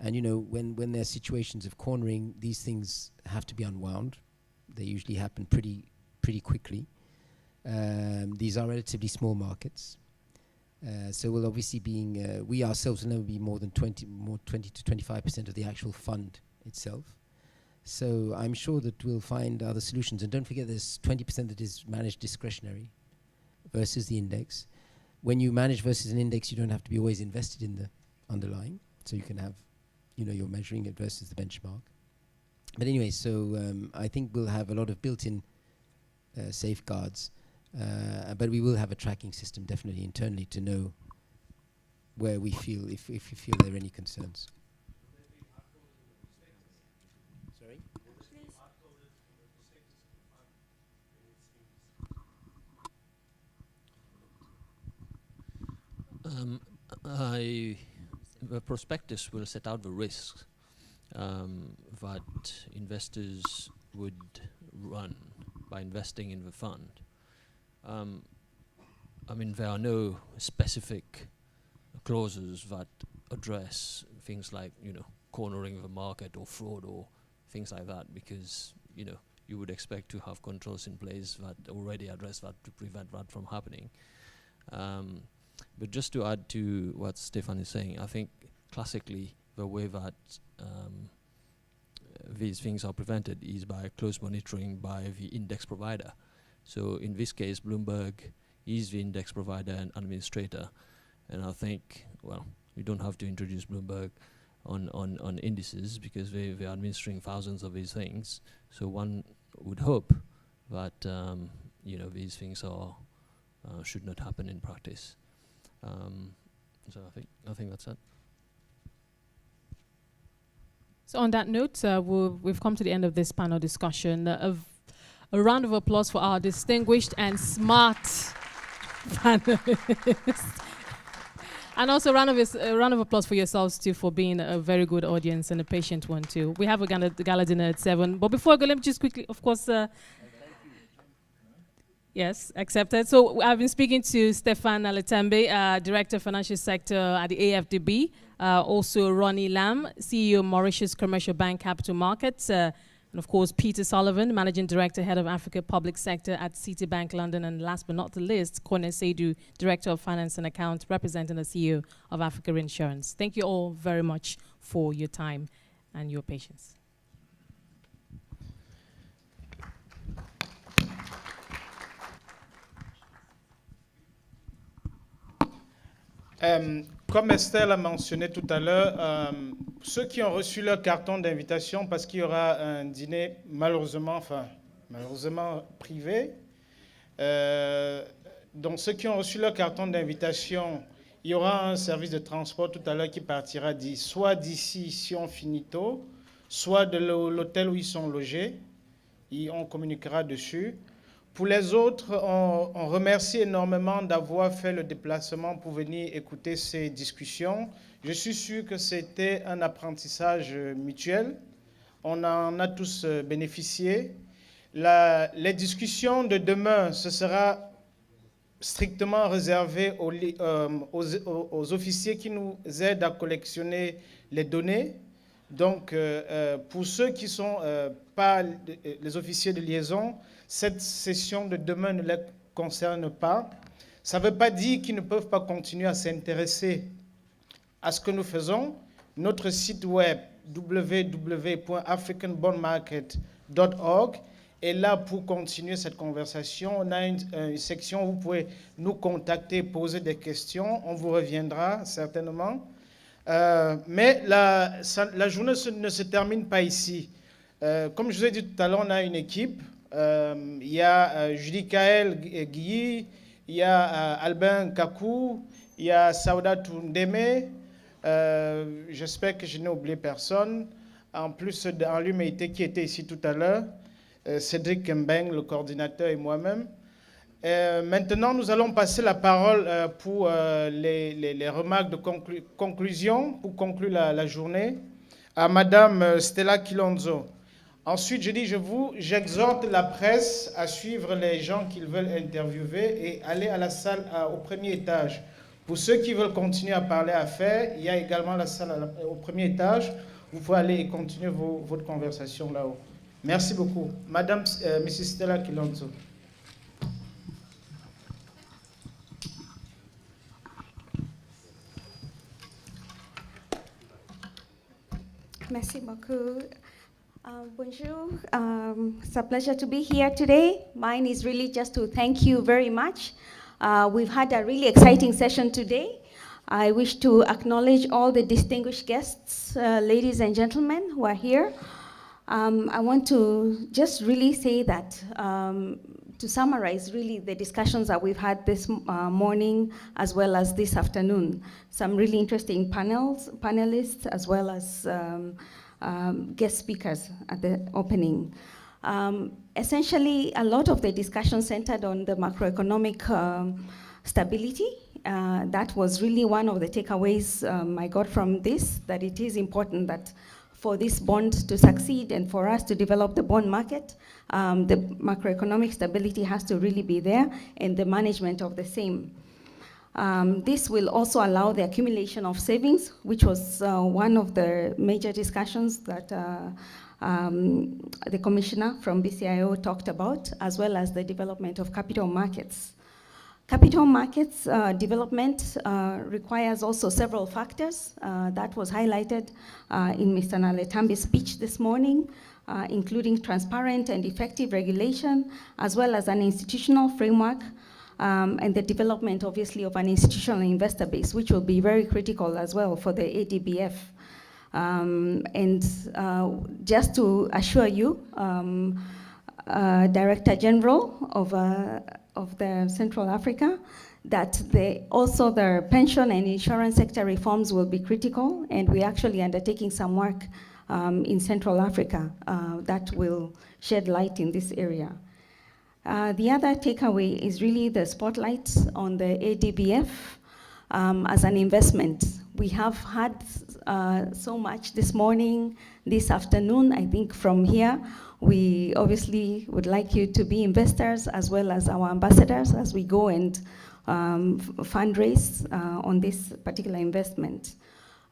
And when there are situations of cornering, these things have to be unwound. They usually happen pretty quickly. These are relatively small markets. So we'll obviously we ourselves will never be more than 20 to 25% of the actual fund itself. So I'm sure that we'll find other solutions. And don't forget, there's 20% that is managed discretionary versus the index. When you manage versus an index, you don't have to be always invested in the underlying. So you can have, you're measuring it versus the benchmark. But anyway, so I think we'll have a lot of built-in safeguards. But we will have a tracking system definitely internally to know where we feel, if we feel there are any concerns. Sorry? The prospectus will set out the risks that investors would run by investing in the fund. There are no specific clauses that address things like, cornering of the market or fraud or things like that, because, you would expect to have controls in place that already address that to prevent that from happening. But just to add to what Stefan is saying, I think classically the way that these things are prevented is by close monitoring by the index provider. So in this case, Bloomberg is the index provider and administrator. And I think, well, we don't have to introduce Bloomberg on indices because they are administering thousands of these things. So one would hope that these things should not happen in practice. So I think that's it. So on that note, we've come to the end of this panel discussion. A round of applause for our distinguished and smart panelists. And also a round of applause for yourselves too for being a very good audience and a patient one too. We have a gala dinner at 7. But before I go, let me just quickly, of course, yes, accepted. So I've been speaking to Stefan NALLETAMBY, Director of Financial Sector at the AFDB. Also Ronnie Lam, CEO Mauritius Commercial Bank Capital Markets. And of course, Peter Sullivan, Managing Director, Head of Africa Public Sector at Citibank London. And last but not the least, Kone Seidu, Director of Finance and Account, representing the CEO of Africa Insurance. Thank you all very much for your time and your patience. Comme Estelle a mentionné tout à l'heure, ceux qui ont reçu leur carton d'invitation, parce qu'il y aura un dîner malheureusement privé, donc ceux qui ont reçu leur carton d'invitation, il y aura un service de transport tout à l'heure qui partira soit d'ici si on finit tôt, soit de l'hôtel où ils sont logés, et on communiquera dessus. Pour les autres, on remercie énormément d'avoir fait le déplacement pour venir écouter ces discussions. Je suis sûr que c'était un apprentissage mutuel. On en a tous bénéficié. Les discussions de demain, ce sera strictement réservé aux officiers qui nous aident à collectionner les données. Donc, pour ceux qui ne sont pas les officiers de liaison, cette session de demain ne les concerne pas. Ça ne veut pas dire qu'ils ne peuvent pas continuer à s'intéresser à ce que nous faisons. Notre site web www.africanbondmarket.org est là pour continuer cette conversation. On a une section où vous pouvez nous contacter, poser des questions. On vous reviendra certainement. Mais la journée ne se termine pas ici. Comme je vous ai dit tout à l'heure, on a une équipe. Il y a Julie Kael Guyi, il y a Albin Kakou, il y a Sauda Toundeme. J'espère que je n'ai oublié personne. En plus d'Enlumeité qui était ici tout à l'heure, Cédric Mbeng, le coordinateur, et moi-même. Maintenant, nous allons passer la parole pour les remarques de conclusion, pour conclure la journée, à Madame Stella Kilonzo. Ensuite, j'exhorte la presse à suivre les gens qu'ils veulent interviewer et aller à la salle au premier étage. Pour ceux qui veulent continuer à parler affaires, il y a également la salle au premier étage. Vous pouvez aller et continuer votre conversation là-haut. Merci beaucoup. Madame Mrs. Stella Kilonzo. Merci beaucoup. Bonjour. It's a pleasure to be here today. Mine is really just to thank you very much. We've had a really exciting session today. I wish to acknowledge all the distinguished guests, ladies and gentlemen who are here. I want to just really say that, to summarize really the discussions that we've had this morning as well as this afternoon. Some really interesting panelists as well as guest speakers at the opening. Essentially, a lot of the discussion centered on the macroeconomic stability. That was really one of the takeaways I got from this, that it is important that for this bond to succeed and for us to develop the bond market, the macroeconomic stability has to really be there and the management of the same. This will also allow the accumulation of savings, which was one of the major discussions that the commissioner from BCIO talked about, as well as the development of capital markets. Capital markets development requires also several factors that was highlighted in Mr. NALLETAMBY's speech this morning, including transparent and effective regulation, as well as an institutional framework, and the development, obviously, of an institutional investor base, which will be very critical as well for the ADBF. Just to assure you, Director General of the Central Africa, that also their pension and insurance sector reforms will be critical, and we're actually undertaking some work in Central Africa that will shed light in this area. The other takeaway is really the spotlight on the ADBF as an investment. We have had so much this morning, this afternoon. I think from here, we obviously would like you to be investors as well as our ambassadors as we go and fundraise on this particular investment.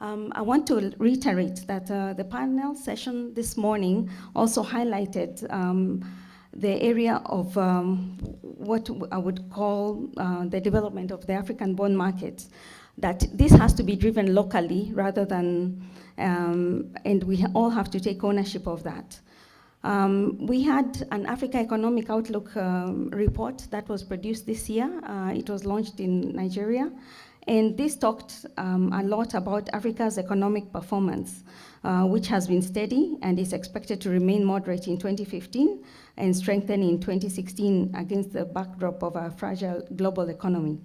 I want to reiterate that the panel session this morning also highlighted the area of what I would call the development of the African bond market, that this has to be driven locally rather than, and we all have to take ownership of that. We had an Africa Economic Outlook report that was produced this year. It was launched in Nigeria. And this talked a lot about Africa's economic performance, which has been steady and is expected to remain moderate in 2015 and strengthen in 2016 against the backdrop of a fragile global economy.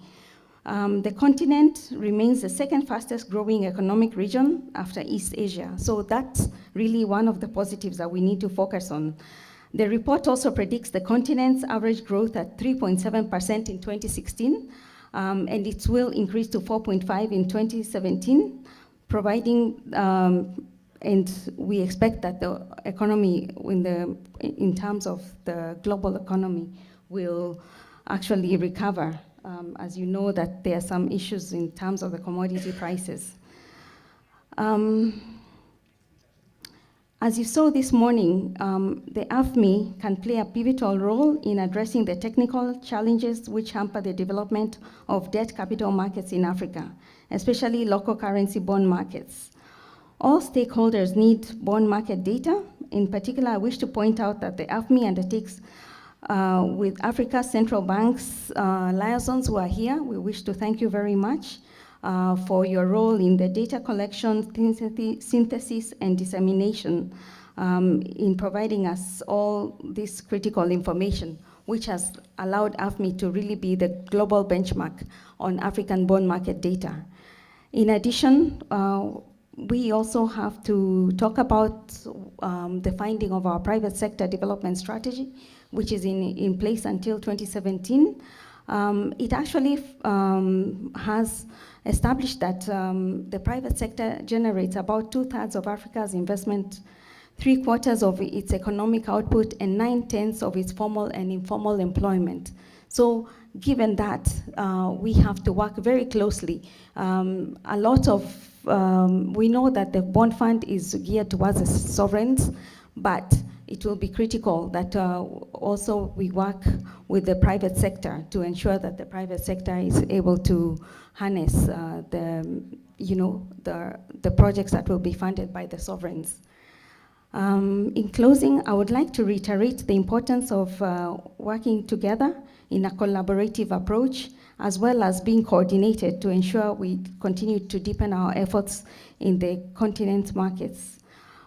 The continent remains the second fastest growing economic region after East Asia. So that's really one of the positives that we need to focus on. The report also predicts the continent's average growth at 3.7% in 2016, and it will increase to 4.5% in 2017, providing, and we expect that the economy in terms of the global economy will actually recover. As you know, that there are some issues in terms of the commodity prices. As you saw this morning, the AFMI can play a pivotal role in addressing the technical challenges which hamper the development of debt capital markets in Africa, especially local currency bond markets. All stakeholders need bond market data. In particular, I wish to point out that the AFMI undertakes with Africa's central banks liaisons who are here. We wish to thank you very much for your role in the data collection, synthesis, and dissemination in providing us all this critical information, which has allowed AFMI to really be the global benchmark on African bond market data. In addition, we also have to talk about the finding of our private sector development strategy, which is in place until 2017. It actually has established that the private sector generates about 2/3 of Africa's investment, 3/4 of its economic output, and 9/10 of its formal and informal employment. So given that, we have to work very closely. A lot of, we know that the bond fund is geared towards the sovereigns, but it will be critical that also we work with the private sector to ensure that the private sector is able to harness the projects that will be funded by the sovereigns. In closing, I would like to reiterate the importance of working together in a collaborative approach, as well as being coordinated to ensure we continue to deepen our efforts in the continent's markets.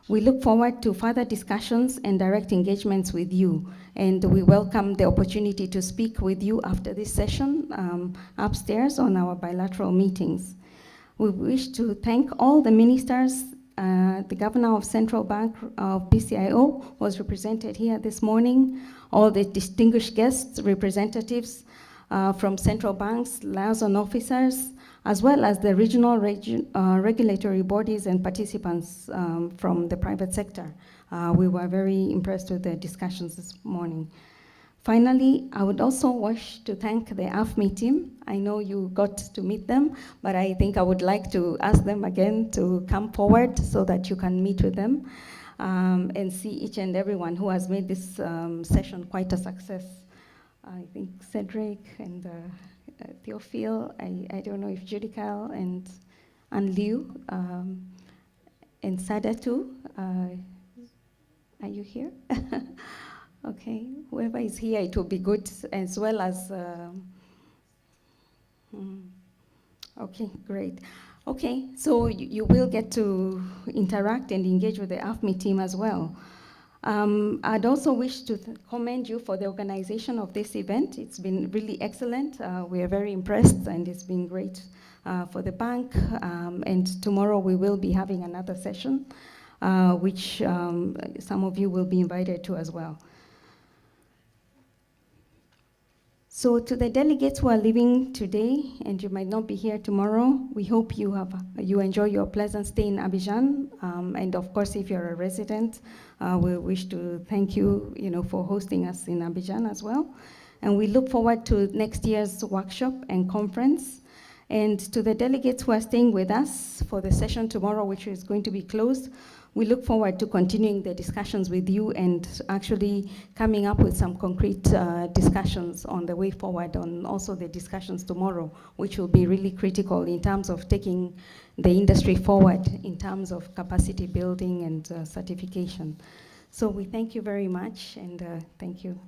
We look forward to further discussions and direct engagements with you, and we welcome the opportunity to speak with you after this session upstairs on our bilateral meetings. We wish to thank all the ministers. The governor of Central Bank of BCIO was represented here this morning, all the distinguished guests, representatives from central banks, liaison officers, as well as the regional regulatory bodies and participants from the private sector. We were very impressed with the discussions this morning. Finally, I would also wish to thank the AFMI team. I know you got to meet them, but I think I would like to ask them again to come forward so that you can meet with them and see each and everyone who has made this session quite a success. I think Cedric and Theophile, I don't know if Judical and Liu, and Sada too. Are you here? Okay, whoever is here, it will be good, as well as, okay, great. Okay, so you will get to interact and engage with the AFMI team as well. I'd also wish to commend you for the organization of this event. It's been really excellent. We are very impressed, and it's been great for the bank. And tomorrow we will be having another session, which some of you will be invited to as well. So to the delegates who are leaving today, and you might not be here tomorrow, we hope you enjoy your pleasant stay in Abidjan. And of course, if you're a resident, we wish to thank you, for hosting us in Abidjan as well. And we look forward to next year's workshop and conference. And to the delegates who are staying with us for the session tomorrow, which is going to be closed, we look forward to continuing the discussions with you and actually coming up with some concrete discussions on the way forward, on also the discussions tomorrow, which will be really critical in terms of taking the industry forward in terms of capacity building and certification. So we thank you very much, and thank you.